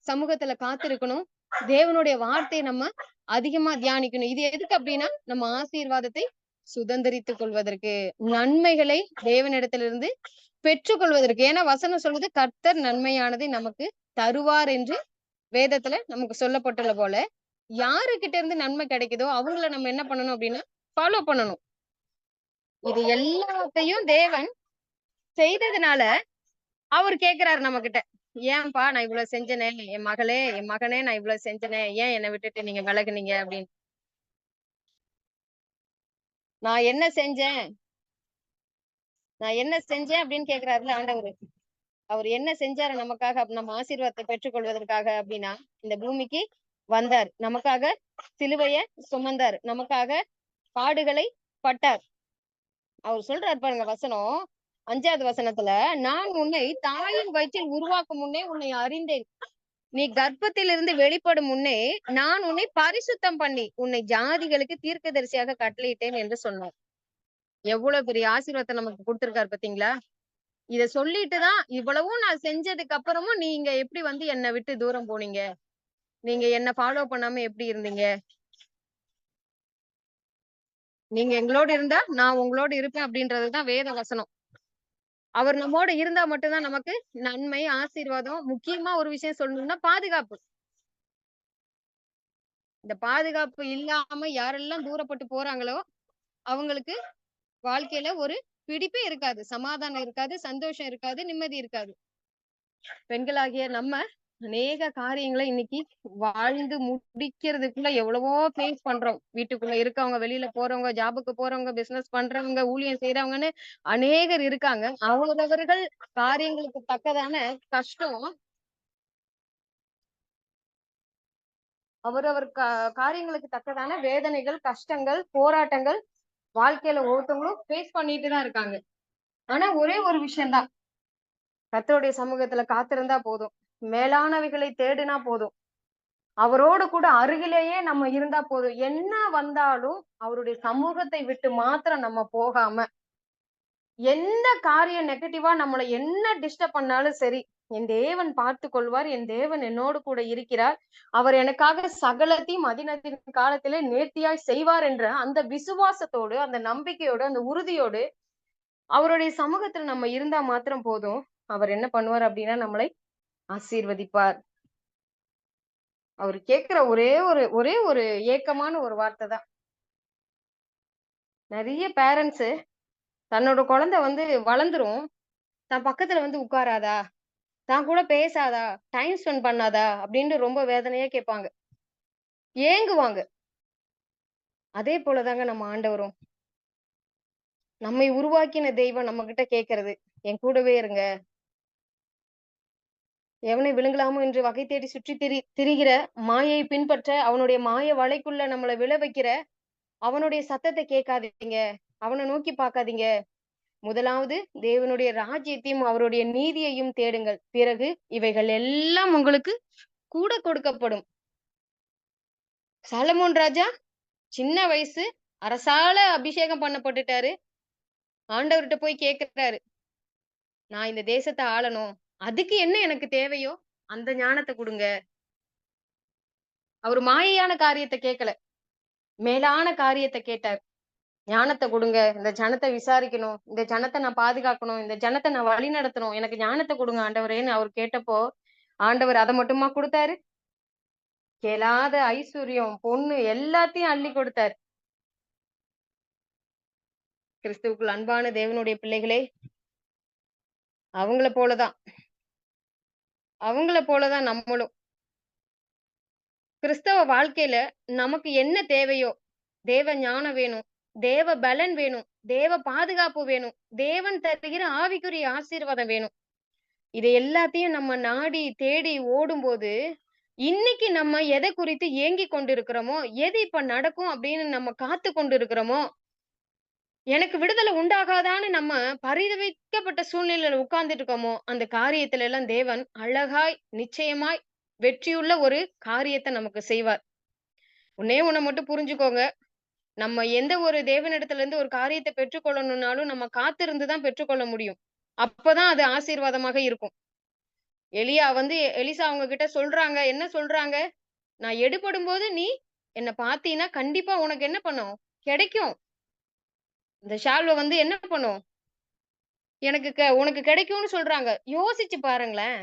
சமூகத்துல காத்திருக்கணும். தேவனுடைய வார்த்தைய நம்ம அதிகமா தியானிக்கணும். இது எதுக்கு அப்டின்னா, நம்ம ஆசீர்வாதத்தை சுதந்தரித்துக் கொள்வதற்கு, நன்மைகளை தேவனிடத்திலிருந்து பெற்றுக்கொள்வதற்கு. ஏன்னா வசனம் சொல்வது, கர்த்தர் நன்மையானதை நமக்கு தருவார் என்று வேதத்துல நமக்கு சொல்லப்பட்டுள்ள போல, யாருகிட்ட இருந்து நன்மை கிடைக்குதோ, அவங்கள நம்ம என்ன பண்ணணும் அப்டின்னா, ஃபாலோ பண்ணணும். இது எல்லாத்தையும் தேவன் செய்ததுனால, அவரு கேட்கிறாரு நம்மகிட்ட. "ஏன்பா நான் இவ்வளவு செஞ்சனே, என் மகனே நான் இவ்வளவு செஞ்சனே, ஏன் என்ன விட்டுட்டு நீங்க விலகுனீங்க?" அப்படின்னு. "நான் என்ன செஞ்சேன்? நான் என்ன செஞ்சேன்?" அப்படின்னு கேட்கிறாருல்ல ஆண்டவரு. அவரு என்ன செஞ்சாரு நமக்காக, நம்ம ஆசீர்வாதத்தை பெற்றுக்கொள்வதற்காக அப்படின்னா, இந்த பூமிக்கு வந்தார். நமக்காக சிலுவைய சுமந்தார். நமக்காக பாடுகளை பட்டார். அவர் சொல்றாரு பாருங்க வசனம், 5வது வசனத்துல, "நான் உன்னை தாயின் வயிற்றில் உருவாக்கும் முன்னே உன்னை அறிந்தேன். நீ கர்ப்பத்திலிருந்து வெளிப்படும் முன்னே நான் உன்னை பரிசுத்தம் பண்ணி, உன்னை ஜாதிகளுக்கு தீர்க்கதரிசியாக கட்டளையிட்டேன்" என்று சொன்னார். எவ்வளவு பெரிய ஆசீர்வாதத்தை நமக்கு குடுத்திருக்காரு பாத்தீங்களா? இத சொல்லிட்டு தான் இவ்வளவும் நான் செஞ்சதுக்கு அப்புறமும் நீங்க எப்படி வந்து என்ன விட்டு தூரம் போனீங்க? நீங்க என்ன ஃபாலோ பண்ணாம எப்படி இருந்தீங்க? நீங்க எங்களோட இருந்தா நான் உங்களோட இருப்பேன் அப்படின்றது தான் வேத வசனம். அவர் நம்மோட இருந்தா மட்டும் தான் நமக்கு நன்மை, ஆசீர்வாதம். முக்கியமா ஒரு விஷயம் சொல்லணும்னா பாதுகாப்பு. இந்த பாதுகாப்பு இல்லாம யாரெல்லாம் தூரப்பட்டு போறாங்களோ, அவங்களுக்கு வாழ்க்கையில ஒரு பிடிப்பே இருக்காது. சமாதானம் இருக்காது, சந்தோஷம் இருக்காது, நிம்மதி இருக்காது. பெண்களாகிய நம்ம அநேக காரியங்கள இன்னைக்கு வாழ்ந்து முடிக்கிறதுக்குள்ள எவ்வளவோ ஃபேஸ் பண்றோம். வீட்டுக்குள்ள இருக்கவங்க, வெளியில போறவங்க, ஜாபுக்கு போறவங்க, பிசினஸ் பண்றவங்க, ஊழியம் செய்றவங்கன்னு அநேகர் இருக்காங்க. அவரவர்கள் காரியங்களுக்கு தக்கதான கஷ்டம், அவரவர் காரியங்களுக்கு தக்கதான வேதனைகள், கஷ்டங்கள், போராட்டங்கள் வாழ்க்கையில ஒவ்வொருத்தவங்களும் ஃபேஸ் பண்ணிட்டு தான் இருக்காங்க. ஆனா ஒரே ஒரு விஷயம் தான். கர்த்தருடைய சமூகத்துல காத்திருந்தா போதும். மேலானவைகளை தேடினா போதும். அவரோடு கூட அருகிலேயே நம்ம இருந்தா போதும். என்ன வந்தாலும் அவருடைய சமூகத்தை விட்டு மாத்திரம் நம்ம போகாம, எந்த காரியம் நெகட்டிவா நம்மள என்ன டிஸ்டர்ப் பண்ணாலும் சரி, என் தேவன் பார்த்துக் கொள்வார். என் தேவன் என்னோடு கூட இருக்கிறார். அவர் எனக்காக சகலத்தையும் அதினதின் காலத்திலே நேர்த்தியாய் செய்வார் என்ற அந்த விசுவாசத்தோடு, அந்த நம்பிக்கையோடு, அந்த உறுதியோடு அவருடைய சமூகத்துல நம்ம இருந்தா மாத்திரம் போதும். அவர் என்ன பண்ணுவார் அப்படின்னா, நம்மளை ஆசீர்வதிப்பார். அவரு கேட்கிற ஒரே ஒரு ஏக்கமான ஒரு வார்த்தை தான். நெறைய பேரண்ட்ஸ் தன்னோட குழந்தை வந்து வளர்ந்துரும். தான் பக்கத்துல வந்து உட்காராதா? தான் கூட பேசாதா? டைம் ஸ்பெண்ட் பண்ணாதா? அப்படின்னு ரொம்ப வேதனையா கேட்பாங்க. ஏங்குவாங்க. அதே போல தாங்க நம்ம ஆண்டவரும். நம்மை உருவாக்கின தெய்வம் நம்மகிட்ட கேட்கிறது. என் கூடவே இருங்க. எவனை விழுங்கலாமோ என்று வகை தேடி சுற்றி திரிகிற மாயையை பின்பற்ற அவனுடைய மாய வலைக்குள்ள நம்மள விழ வைக்கிற அவனுடைய சத்தத்தை கேட்காதீங்க. அவன நோக்கி பார்க்காதீங்க. முதலாவது தேவனுடைய ராஜ்யத்தையும் அவருடைய நீதியையும் தேடுங்கள். பிறகு இவைகள் எல்லாம் உங்களுக்கு கூட கொடுக்கப்படும். சாலமோன் ராஜா சின்ன வயசு அரசால அபிஷேகம் பண்ணப்பட்டுட்டாரு. ஆண்டவர்ட்ட போய் கேட்கிறாரு. நான் இந்த தேசத்த ஆளணும். அதுக்கு என்ன எனக்கு தேவையோ அந்த ஞானத்த குடுங்க. அவரு மாயையான காரியத்த கேட்கல. மேலான காரியத்த கேட்டார். ஞானத்த குடுங்க. இந்த ஜனத்த விசாரிக்கணும். இந்த ஜனத்த நான் பாதுகாக்கணும். இந்த ஜனத்த நான் வழி நடத்தணும். எனக்கு ஞானத்த குடுங்க ஆண்டவரேன்னு அவர் கேட்டப்போ, ஆண்டவர் அத மட்டுமா குடுத்தாரு? கேளாத ஐஸ்வர்யம், பொண்ணு எல்லாத்தையும் அள்ளி கொடுத்தாரு. கிறிஸ்துவுக்குள் அன்பான தேவனுடைய பிள்ளைகளே, அவங்கள போலதான் அவங்கள போலதான் நம்மளும். கிறிஸ்தவ வாழ்க்கையில நமக்கு என்ன தேவையோ, தேவ ஞானம் வேணும், தேவ பலன் வேணும், தேவ பாதுகாப்பு வேணும், தேவன் தருகிற ஆவிக்குரிய ஆசீர்வாதம் வேணும். இதை எல்லாத்தையும் நம்ம நாடி தேடி ஓடும்போது, இன்னைக்கு நம்ம எதை குறித்து ஏங்கிக் கொண்டிருக்கிறோமோ, எது இப்ப நடக்கும் அப்படின்னு நம்ம காத்து கொண்டிருக்கிறோமோ, எனக்கு விடுதலை உண்டாகாதான்னு நம்ம பரிதவிக்கப்பட்ட சூழ்நிலையில உட்கார்ந்துட்டு இருக்கோமோ, அந்த காரியத்துல எல்லாம் தேவன் அழகாய், நிச்சயமாய் வெற்றியுள்ள ஒரு காரியத்த நமக்கு செய்வார். ஒண்ணே ஒண்ண மட்டும் புரிஞ்சுக்கோங்க. நம்ம எந்த ஒரு தேவனிடத்துல இருந்து ஒரு காரியத்த பெற்றுக்கொள்ளணும்னாலும், நம்ம காத்திருந்து தான் பெற்றுக்கொள்ள முடியும். அப்பதான் அது ஆசீர்வாதமாக இருக்கும். எலியா வந்து எலிசா அவங்க கிட்ட சொல்றாங்க. என்ன சொல்றாங்க? "நான் எடுபடும்போது நீ என்ன பார்த்தீன்னா, கண்டிப்பா உனக்கு என்ன பண்ணும்? கிடைக்கும். இந்த ஷால்வ வந்து என்ன பண்ணும்? எனக்கு உனக்கு கிடைக்கும்னு" சொல்றாங்க. யோசிச்சு பாருங்களேன்.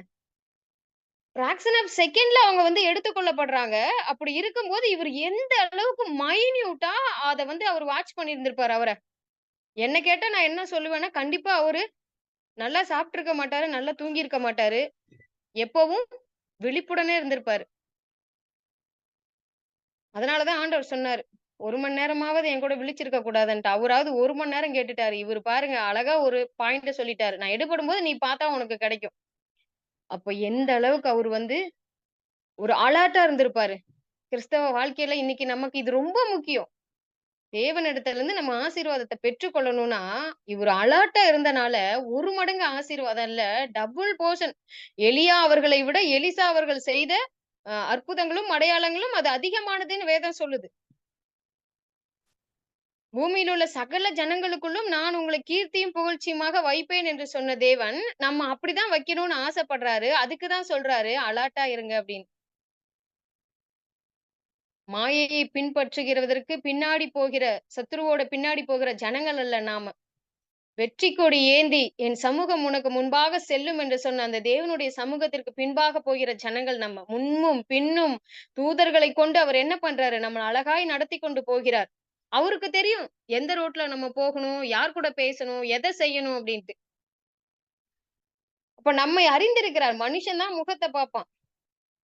பிராக்ஷன் ஆஃப் செகண்ட்ல அவங்க வந்து எடுத்துக் கொள்ளப்படுறாங்க. அப்படி இருக்கும்போது, இவரு எந்த அளவுக்கு மைன்யூட்டா அத வந்து அவரு வாட்ச் பண்ணியிருந்திருப்பாரு அவர. என்ன கேட்டா நான் என்ன சொல்லுவேன்னா, கண்டிப்பா அவரு நல்லா சாப்ட்டுருக்க மாட்டாரு, நல்லா தூங்கியிருக்க மாட்டாரு. எப்பவும் விழிப்புடனே இருந்திருப்பாரு. அதனால தான் ஆண்டவர் சொன்னாரு. 1 மணி நேரமாவது என் கூட விழிச்சிருக்க கூடாதுன்ட்டு. அவராவது 1 மணி நேரம் கேட்டுட்டாரு. இவரு பாருங்க அழகா ஒரு பாயிண்ட்ட சொல்லிட்டாரு. நான் எடுபடும்போது நீ பார்த்தா உனக்கு கிடைக்கும். அப்ப எந்த அளவுக்கு அவரு வந்து ஒரு அலர்ட்டா இருந்திருப்பாரு. கிறிஸ்தவ வாழ்க்கையில இன்னைக்கு நமக்கு இது ரொம்ப முக்கியம். தேவனிடத்துல இருந்து நம்ம ஆசீர்வாதத்த பெற்றுக்கொள்ளணும்னா, இவரு அலர்ட்டா இருந்தனால 1 மடங்கு ஆசீர்வாதம் இல்ல, டபுள் போர்ஷன். எலியா அவர்களை விட எலிசா அவர்கள் செய்த அற்புதங்களும், அடையாளங்களும் அது அதிகமானதுன்னு வேதம் சொல்லுது. பூமியில் உள்ள சகல ஜனங்களுக்குள்ளும் நான் உங்களை கீர்த்தியும் புகழ்ச்சியுமாக வைப்பேன் என்று சொன்ன தேவன், நம்ம அப்படிதான் வைக்கணும்னு ஆசைப்படுறாரு. அதுக்கு தான் சொல்றாரு, அலர்ட்டா இருங்க அப்படின்னு. மாயையை பின்பற்றுகிறதற்கு பின்னாடி போகிற, சத்துருவோட பின்னாடி போகிற ஜனங்கள் அல்ல நாம. வெற்றி கொடி ஏந்தி என் சமூகம் உனக்கு முன்பாக செல்லும் என்று சொன்ன அந்த தேவனுடைய சமூகத்திற்கு பின்பாக போகிற ஜனங்கள் நம்ம. முன்னும் பின்னும் தூதர்களை கொண்டு அவர் என்ன பண்றாரு? நம்மள அழகாய் நடத்தி கொண்டு போகிறார். அவருக்கு தெரியும் எந்த ரோட்ல நம்ம போகணும், யார் கூட பேசணும், எதை செய்யணும் அப்படின்ட்டு. அப்ப நம்மை அறிந்திருக்கிறார். மனுஷன் தான் முகத்தை பார்ப்பான்.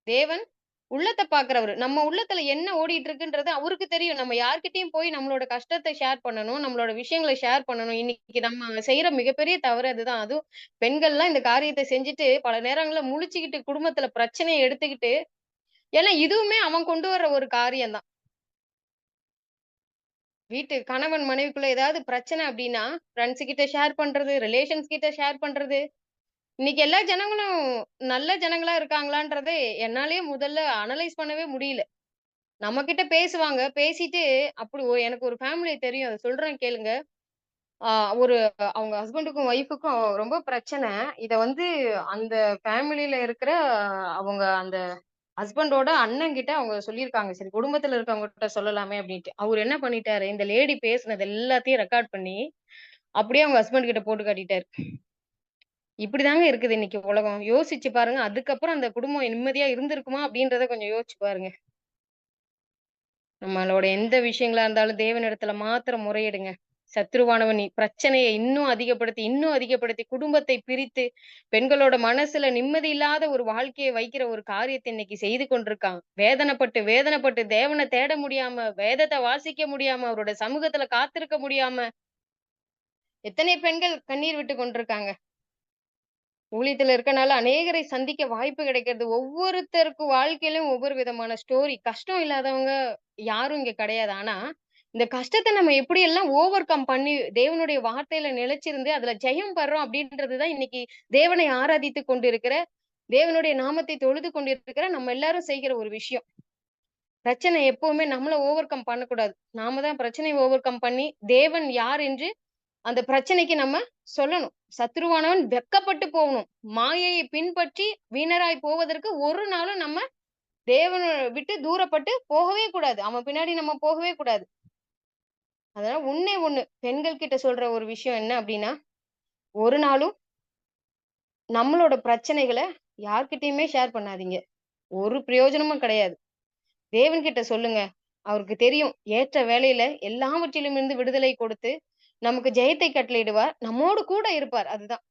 தேவன் உள்ளத்த பார்க்கிறவரு. நம்ம உள்ளத்துல என்ன ஓடிட்டு இருக்குன்றது அவருக்கு தெரியும். நம்ம யார்கிட்டயும் போய் நம்மளோட கஷ்டத்த ஷேர் பண்ணணும். நம்மளோட விஷயங்கள ஷேர் பண்ணணும். இன்னைக்கு நம்ம செய்யற மிகப்பெரிய தவறு அதுதான். அதுவும் பெண்கள்லாம் இந்த காரியத்த செஞ்சுட்டு பல நேரங்கள்ல முழிச்சுக்கிட்டு குடும்பத்துல பிரச்சனைய எடுத்துக்கிட்டு ஏன்னா இதுவுமே அவன் கொண்டு வர்ற ஒரு காரியம் தான். வீட்டு கணவன் மனைவிக்குள்ள ஏதாவது பிரச்சனை அப்டின்னா, ஃபிரெண்ட்ஸ் கிட்ட ஷேர் பண்றது, ரிலேஷன்ஸ் கிட்ட ஷேர் பண்றது. இன்னைக்கு எல்லா ஜனங்களும் நல்ல ஜனங்களா இருக்காங்களான்றதே என்னாலயே முதல்ல அனலைஸ் பண்ணவே முடியல. நம்மகிட்ட பேசுவாங்க. பேசிட்டு அப்படி எனக்கு ஒரு ஃபேமிலி தெரியும். அத சொல்றேன் கேளுங்க. ஆ ஒரு அவங்க ஹஸ்பண்டுக்கும், ஒய்ஃப்க்கும் ரொம்ப பிரச்சனை. இத வந்து அந்த ஃபேமிலில இருக்கிற அவங்க அந்த ஹஸ்பண்டோட அண்ணங்கிட்ட அவங்க சொல்லியிருக்காங்க. சரி குடும்பத்துல இருக்கவங்ககிட்ட சொல்லலாமே அப்டின்ட்டு. அவரு என்ன பண்ணிட்டாரு, இந்த லேடி பேசுனது எல்லாத்தையும் ரெக்கார்ட் பண்ணி, அப்படியே அவங்க ஹஸ்பண்ட் கிட்ட போட்டு காட்டிட்டாரு. இப்படிதாங்க இருக்குது இன்னைக்கு உலகம். யோசிச்சு பாருங்க. அதுக்கப்புறம் அந்த குடும்பம் நிம்மதியா இருந்திருக்குமா? அப்படின்றத கொஞ்சம் யோசிச்சு பாருங்க. நம்மளோட எந்த விஷயங்களா இருந்தாலும் தேவனிடத்துல மாத்திரம் முறையிடுங்க. சத்ருவானவன் பிரச்சனைய இன்னும் அதிகப்படுத்தி குடும்பத்தை பிரித்து, பெண்களோட மனசுல நிம்மதி இல்லாத ஒரு வாழ்க்கைய வைக்கிற ஒரு காரியத்த இன்னைக்கு செய்து கொண்டிருக்கான். வேதனைப்பட்டு தேவன தேட முடியாம, வேதத்த வாசிக்க முடியாம, அவரோட சமூகத்துல காத்திருக்க முடியாம, எத்தனை பெண்கள் கண்ணீர் விட்டு கொண்டிருக்காங்க. ஊழியத்துல இருக்கனால அநேகரை சந்திக்க வாய்ப்பு கிடைக்கிறது. ஒவ்வொருத்தருக்கும் வாழ்க்கையிலும் ஒவ்வொரு விதமான ஸ்டோரி. கஷ்டம் இல்லாதவங்க யாரும் இங்க கிடையாது. ஆனா, இந்த கஷ்டத்த நம்ம எப்படியெல்லாம் ஓவர் கம் பண்ணி தேவனுடைய வார்த்தையில நிலைச்சிருந்து அதுல ஜெயம் பெறோம் அப்படின்றது தான் இன்னைக்கு தேவனை ஆராதித்துக் கொண்டிருக்கிற, தேவனுடைய நாமத்தை தொழுது கொண்டிருக்கிற நம்ம எல்லாரும் செய்கிற ஒரு விஷயம். பிரச்சனை எப்பவுமே நம்மள ஓவர் கம் பண்ணக்கூடாது. நாம தான் பிரச்சனைய ஓவர் கம் பண்ணி தேவன் யார் என்று அந்த பிரச்சனைக்கு நம்ம சொல்லணும். சத்ருவானவன் வெட்கப்பட்டு போகணும். மாயையை பின்பற்றி வீணராய் போவதற்கு ஒரு நாளும் நம்ம தேவன விட்டு தூரப்பட்டு போகவே கூடாது. அவன் பின்னாடி நம்ம போகவே கூடாது. அதனால ஒண்ணே ஒண்ணு பெண்கள் கிட்ட சொல்ற ஒரு விஷயம் என்ன அப்டின்னா, ஒரு நாளும் நம்மளோட பிரச்சனைகள யார்கிட்டயுமே ஷேர் பண்ணாதீங்க. ஒரு பிரயோஜனமும் கிடையாது. தேவன்கிட்ட சொல்லுங்க. அவருக்கு தெரியும். ஏற்ற வேளையில எல்லாவற்றிலும் இருந்து விடுதலை கொடுத்து, நமக்கு ஜெயத்தை கட்டளையிடுவார். நம்மோடு கூட இருப்பார். அதுதான்.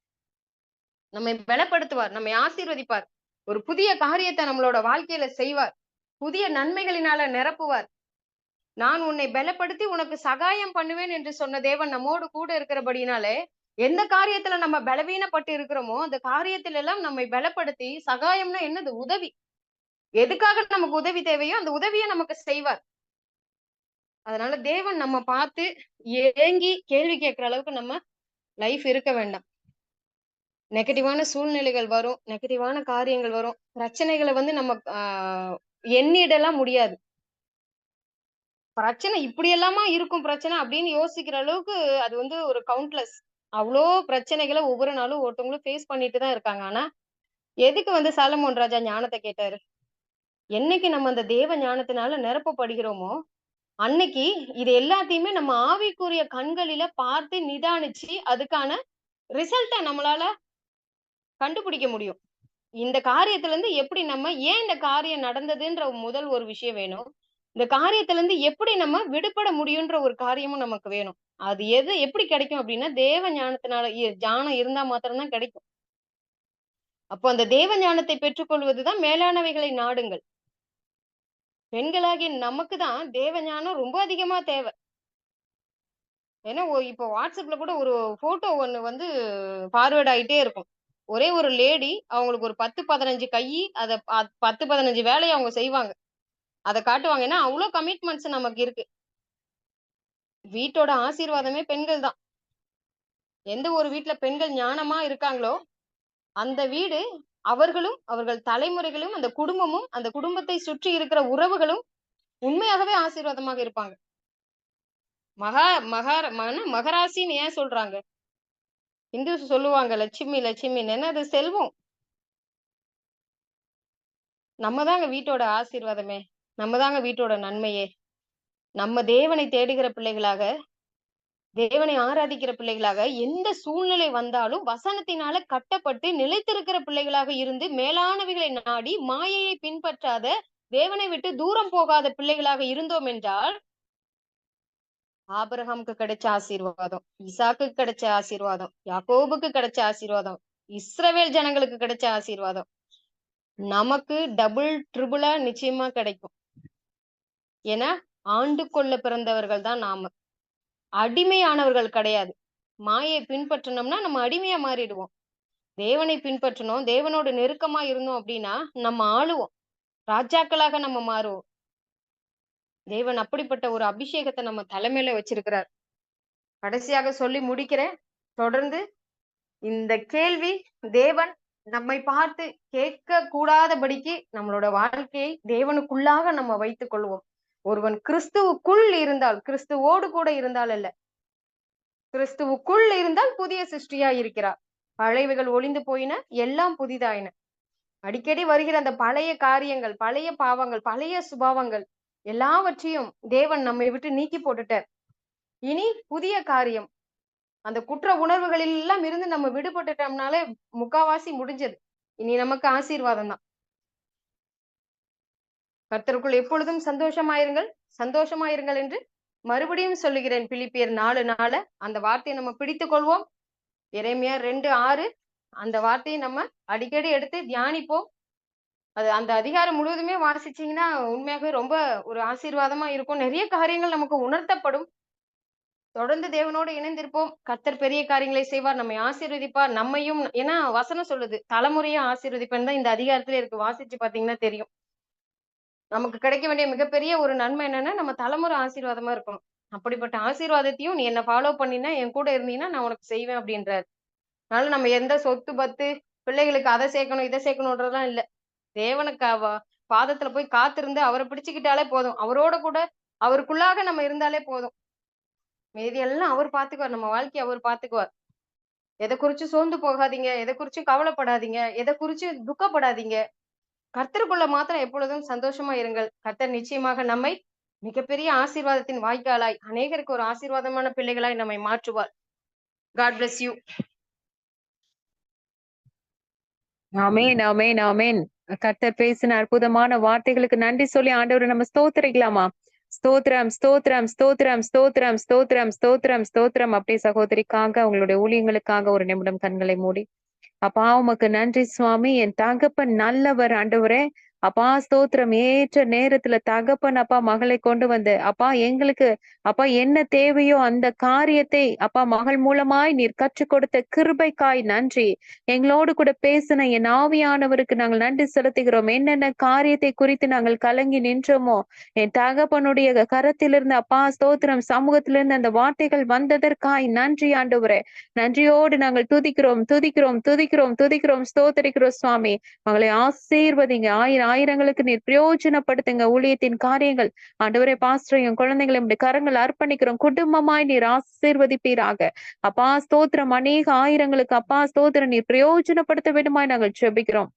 நம்மை பலப்படுத்துவார். நம்மை ஆசீர்வதிப்பார். ஒரு புதிய காரியத்த நம்மளோட வாழ்க்கையில செய்வார். புதிய நன்மைகளினால நிரப்புவார். நான் உன்னை பலப்படுத்தி உனக்கு சகாயம் பண்ணுவேன் என்று சொன்ன தேவன் நம்மோடு கூட இருக்கிறபடியினாலே, எந்த காரியத்துல நம்ம பலவீனப்பட்டு இருக்கிறோமோ, அந்த காரியத்தில எல்லாம் நம்மை பலப்படுத்தி சகாயம்னா என்னது? உதவி. எதுக்காக நமக்கு உதவி தேவையோ, அந்த உதவிய நமக்கு செய்வார். அதனால தேவன் நம்ம பார்த்து ஏங்கி கேள்வி கேட்கிற அளவுக்கு நம்ம லைஃப் இருக்க வேண்டாம். நெகட்டிவான சூழ்நிலைகள் வரும். நெகட்டிவான காரியங்கள் வரும். பிரச்சனைகள வந்து நம்ம எண்ணிடலாம் முடியாது. பிரச்சனை இப்படி எல்லாமா இருக்கும் பிரச்சனை அப்படின்னு யோசிக்கிற அளவுக்கு அது வந்து ஒரு கவுண்ட்லெஸ். அவ்ளோ பிரச்சனைகள ஒவ்வொரு நாளும் ஒருத்தவங்களும் ஃபேஸ் பண்ணிட்டு தான் இருக்காங்க. ஆனா, எதுக்கு வந்து சாலமோன் ராஜா ஞானத்த கேட்டாரு? என்னைக்கு நம்ம அந்த தேவ ஞானத்தினால நிரப்பப்படுகிறோமோ, அன்னைக்கு இது எல்லாத்தையுமே நம்ம ஆவிக்குரிய கண்களில பார்த்து நிதானிச்சு, அதுக்கான ரிசல்ட்ட நம்மளால கண்டுபிடிக்க முடியும். இந்த காரியத்திலருந்து எப்படி நம்ம ஏன் இந்த காரியம் நடந்ததுன்ற முதல் ஒரு விஷயம் வேணும். இந்த காரியத்திலருந்து எப்படி நம்ம விடுபட முடியுன்ற ஒரு காரியமும் நமக்கு வேணும். அது எப்படி கிடைக்கும் அப்டின்னா, தேவ ஞானத்தினால ஞானம் இருந்தா மாத்திரம் தான் கிடைக்கும். அப்போ அந்த தேவ ஞானத்தை பெற்றுக்கொள்வது தான் மேலானவைகளை நாடுங்கள். பெண்களாகிய நமக்கு தான் தேவ ஞானம் ரொம்ப அதிகமா தேவ. ஏன்னா, இப்போ WhatsAppல கூட ஒரு ஃபோட்டோ ஒண்ணு வந்து ஃபார்வர்ட் ஆயிட்டே இருக்கும். ஒரே ஒரு லேடி அவங்களுக்கு ஒரு 10, 15 அத 10, 15 வேலைய அவங்க செய்வாங்க. அத காட்டுவாங்க. ஏன்னா, அவ்ளோ கமிட்மெண்ட்ஸ் நமக்கு இருக்கு. வீட்டோட ஆசீர்வாதமே பெண்கள் தான். எந்த ஒரு வீட்ல பெண்கள் ஞானமா இருக்காங்களோ, அந்த வீடு அவர்களும், அவர்கள் தலைமுறைகளும், அந்த குடும்பமும், அந்த குடும்பத்தை சுற்றி இருக்கிற உறவுகளும் உண்மையாகவே ஆசீர்வாதமாக இருப்பாங்க. மகா மகராசின்னு ஏன் சொல்றாங்க? இந்து சொல்லுவாங்க லட்சுமி லட்சுமின்னு. என்னது செல்வம். நம்ம தாங்க வீட்டோட ஆசீர்வாதமே. நம்ம தாங்க வீட்டோட நன்மையே. நம்ம தேவனை தேடுகிற பிள்ளைகளாக, தேவனை ஆராதிக்கிற பிள்ளைகளாக, எந்த சூழ்நிலை வந்தாலும் வசனத்தினால கட்டப்பட்டு நிலைத்திருக்கிற பிள்ளைகளாக இருந்து, மேலானவைகளை நாடி, மாயையை பின்பற்றாத, தேவனை விட்டு தூரம் போகாத பிள்ளைகளாக இருந்தோம் என்றால், ஆபிரகாமுக்கு கிடைச்ச ஆசீர்வாதம், ஈசாக்குக்கு கிடைச்ச ஆசீர்வாதம், யாக்கோபுக்கு கிடைச்ச ஆசீர்வாதம், இஸ்ரவேல் ஜனங்களுக்கு கிடைச்ச ஆசீர்வாதம், நமக்கு டபுள் ட்ரிபிளா நிச்சயமா கிடைக்கும். ஏன்னா ஆண்டு கொள்ள பிறந்தவர்கள் தான் நாம. அடிமையானவர்கள் கிடையாது. மாயை பின்பற்றினோம்னா நம்ம அடிமையா மாறிடுவோம். தேவனை பின்பற்றணும், தேவனோட நெருக்கமா இருந்தோம் அப்படின்னா நம்ம ஆளுவோம். ராஜாக்களாக நம்ம மாறுவோம். தேவன் அப்படிப்பட்ட ஒரு அபிஷேகத்தை நம்ம தலைமையில வச்சிருக்கிறார். கடைசியாக சொல்லி முடிக்கிறேன். தொடர்ந்து இந்த கேள்வி தேவன் நம்மை பார்த்து கேட்க கூடாதபடிக்கு நம்மளோட வாழ்க்கையை தேவனுக்குள்ளாக நம்ம வைத்துக் கொள்வோம். ஒருவன் கிறிஸ்துவுக்குள் இருந்தால், கிறிஸ்துவோடு கூட இருந்தால் அல்ல, கிறிஸ்துவுக்குள் இருந்தால் புதிய சிருஷ்டியா இருக்கிறார். பழையவைகள் ஒளிந்து போயின, எல்லாம் புதிதாயின. அடிக்கடி வருகிற அந்த பழைய காரியங்கள், பழைய பாவங்கள், பழைய சுபாவங்கள் எல்லாவற்றையும் தேவன் நம்மை விட்டு நீக்கி போட்டுட்டார். இனி புதிய காரியம். அந்த குற்ற உணர்வுகளில் எல்லாம் இருந்து நம்ம விடுபட்டுட்டோம்னாலே முக்காவாசி முடிஞ்சது. இனி நமக்கு ஆசீர்வாதம் தான். கர்த்தருக்குள் எப்பொழுதும் சந்தோஷமாயிருங்கள், சந்தோஷமாயிருங்கள் என்று மறுபடியும் சொல்லுகிறேன். பிலிப்பியர் 4:4 அந்த வார்த்தையை நம்ம பிடித்துக் கொள்வோம். எரேமியா 2:6 அந்த வார்த்தையை நம்ம அடிக்கடி எடுத்து தியானிப்போம். அது அந்த அதிகாரம் முழுவதுமே வாசிச்சீங்கன்னா உண்மையாகவே ரொம்ப ஒரு ஆசீர்வாதமா இருக்கும். நிறைய காரியங்கள் நமக்கு உணர்த்தப்படும். தொடர்ந்து தேவனோடு இணைந்திருப்போம். கர்த்தர் பெரிய காரியங்களை செய்வார், நம்மை ஆசீர்வதிப்பார். நம்மையும், ஏன்னா வசனம் சொல்லுது தலைமுறையா ஆசீர்வதிப்பேன் தான் இந்த அதிகாரத்திலே இருக்கு. வாசிச்சு பாத்தீங்கன்னா தெரியும். நமக்கு கிடைக்க வேண்டிய மிகப்பெரிய ஒரு நன்மை என்னன்னா நம்ம தலைமுறை ஆசீர்வாதமா இருக்கணும். அப்படிப்பட்ட ஆசீர்வாதத்தையும் நீ என்ன ஃபாலோ பண்ணினா, என் கூட இருந்தீங்கன்னா நான் உனக்கு செய்வேன் அப்படின்றாரு. அதனால நம்ம எந்த சொத்து பத்து பிள்ளைகளுக்கு அதை சேர்க்கணும் இதை சேர்க்கணும்ன்றதெல்லாம் இல்ல. தேவனுக்கு பாதத்துல போய் காத்திருந்து அவரை பிடிச்சுக்கிட்டாலே போதும். அவரோட கூட அவருக்குள்ளாக நம்ம இருந்தாலே போதும். மீதி எல்லாம் அவர் பாத்துக்குவார். நம்ம வாழ்க்கையை அவர் பாத்துக்குவார். எதை குறிச்சு சோர்ந்து போகாதீங்க, எதை குறிச்சும் கவலைப்படாதீங்க, எதை குறிச்சு துக்கப்படாதீங்க. கர்த்தருக்குள்ள மாத்திரம் எப்பொழுதும் சந்தோஷமா இருங்கள். கர்த்தர் நிச்சயமாக நம்மை மிகப்பெரிய ஆசீர்வாதத்தின் வாய்க்காலாய், அநேகருக்கு ஒரு ஆசீர்வாதமான பிள்ளைகளாய் நம்மை மாற்றுவார். God bless you. ஆமேன், ஆமேன், ஆமேன். கர்த்தர் பேசின அற்புதமான வார்த்தைகளுக்கு நன்றி சொல்லி ஆண்டவரை நம்ம ஸ்தோத்திரிக்கலாமா? ஸ்தோத்திரம், ஸ்தோத்திரம், ஸ்தோத்திரம், ஸ்தோத்திரம், ஸ்தோத்திரம், ஸ்தோத்திரம், ஸ்தோத்திரம். அப்படியே சகோதரிக்காக உங்களுடைய ஊழியங்களுக்காக ஒரு நிமிடம் கண்களை மூடி. அப்பா உமக்கு நன்றி சுவாமி. என் தகப்பன் நல்லவர் ஆண்டவரே. அப்பா ஸ்தோத்திரம். ஏற்ற நேரத்துல தகப்பன் அப்பா மகளை கொண்டு வந்து அப்பா எங்களுக்கு அப்பா என்ன தேவையோ அந்த காரியத்தை அப்பா மகள் மூலமாய் நீர் கற்றுக் கொடுத்த கிருபைக்காய் நன்றி. எங்களோடு கூட பேசின என் ஆவியானவருக்கு நாங்கள் நன்றி செலுத்துகிறோம். என்னென்ன காரியத்தை குறித்து நாங்கள் கலங்கி நின்றோமோ என் தகப்பனுடைய கரத்திலிருந்து அப்பா ஸ்தோத்திரம் சமூகத்திலிருந்து அந்த வார்த்தைகள் வந்ததற்காய் நன்றி ஆண்டவரே. நன்றியோடு நாங்கள் துதிக்கிறோம், துதிக்கிறோம், துதிக்கிறோம், துதிக்கிறோம், ஸ்தோத்தரிக்கிறோம் சுவாமி. மகளை ஆசீர்வதிங்க. ஆயிரங்களுக்கு நீர் பிரயோஜனப்படுத்துங்க ஊழியத்தின் காரியங்கள். ஆண்டவரே பாஸ்டரையும் குழந்தைகளை உடைய கரங்கள் அர்ப்பணிக்கிறோம். குடும்பமாய் நீர் ஆசீர்வதிப்பீராக. அப்பா ஸ்தோத்திரம். அநேக ஆயிரங்களுக்கு அப்பா ஸ்தோத்திரம் நீர் பிரயோஜனப்படுத்த வேண்டுமாய் நாங்கள் ஜெபிக்கிறோம்.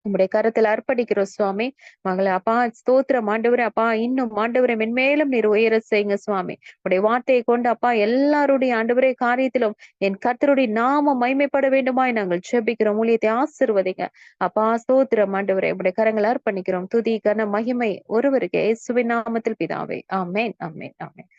உங்களுடைய கருத்துல அர்ப்பணிக்கிறோம் சுவாமி. மகளை அப்பா ஸ்தோத்திரம் ஆண்டவரே. அப்பா இன்னும் ஆண்டவரை மென்மேலும் நீர் உயர செய்யுங்க சுவாமி. உடைய வார்த்தையை கொண்டு அப்பா எல்லாருடைய ஆண்டவரே காரியத்திலும் என் கர்த்தருடைய நாமம் மகிமைப்பட வேண்டுமாய் நாங்கள் ஜெபிக்கிறோம். ஊழியத்தை ஆசீர்வதிங்க அப்பா ஸ்தோத்திரம் ஆண்டவரே. உடைய கரங்களை அர்ப்பணிக்கிறோம். துதி கன மகிமை ஒருவருக்கு இயேசுவின் நாமத்தில் பிதாவே. ஆமென், ஆமென், ஆமென்.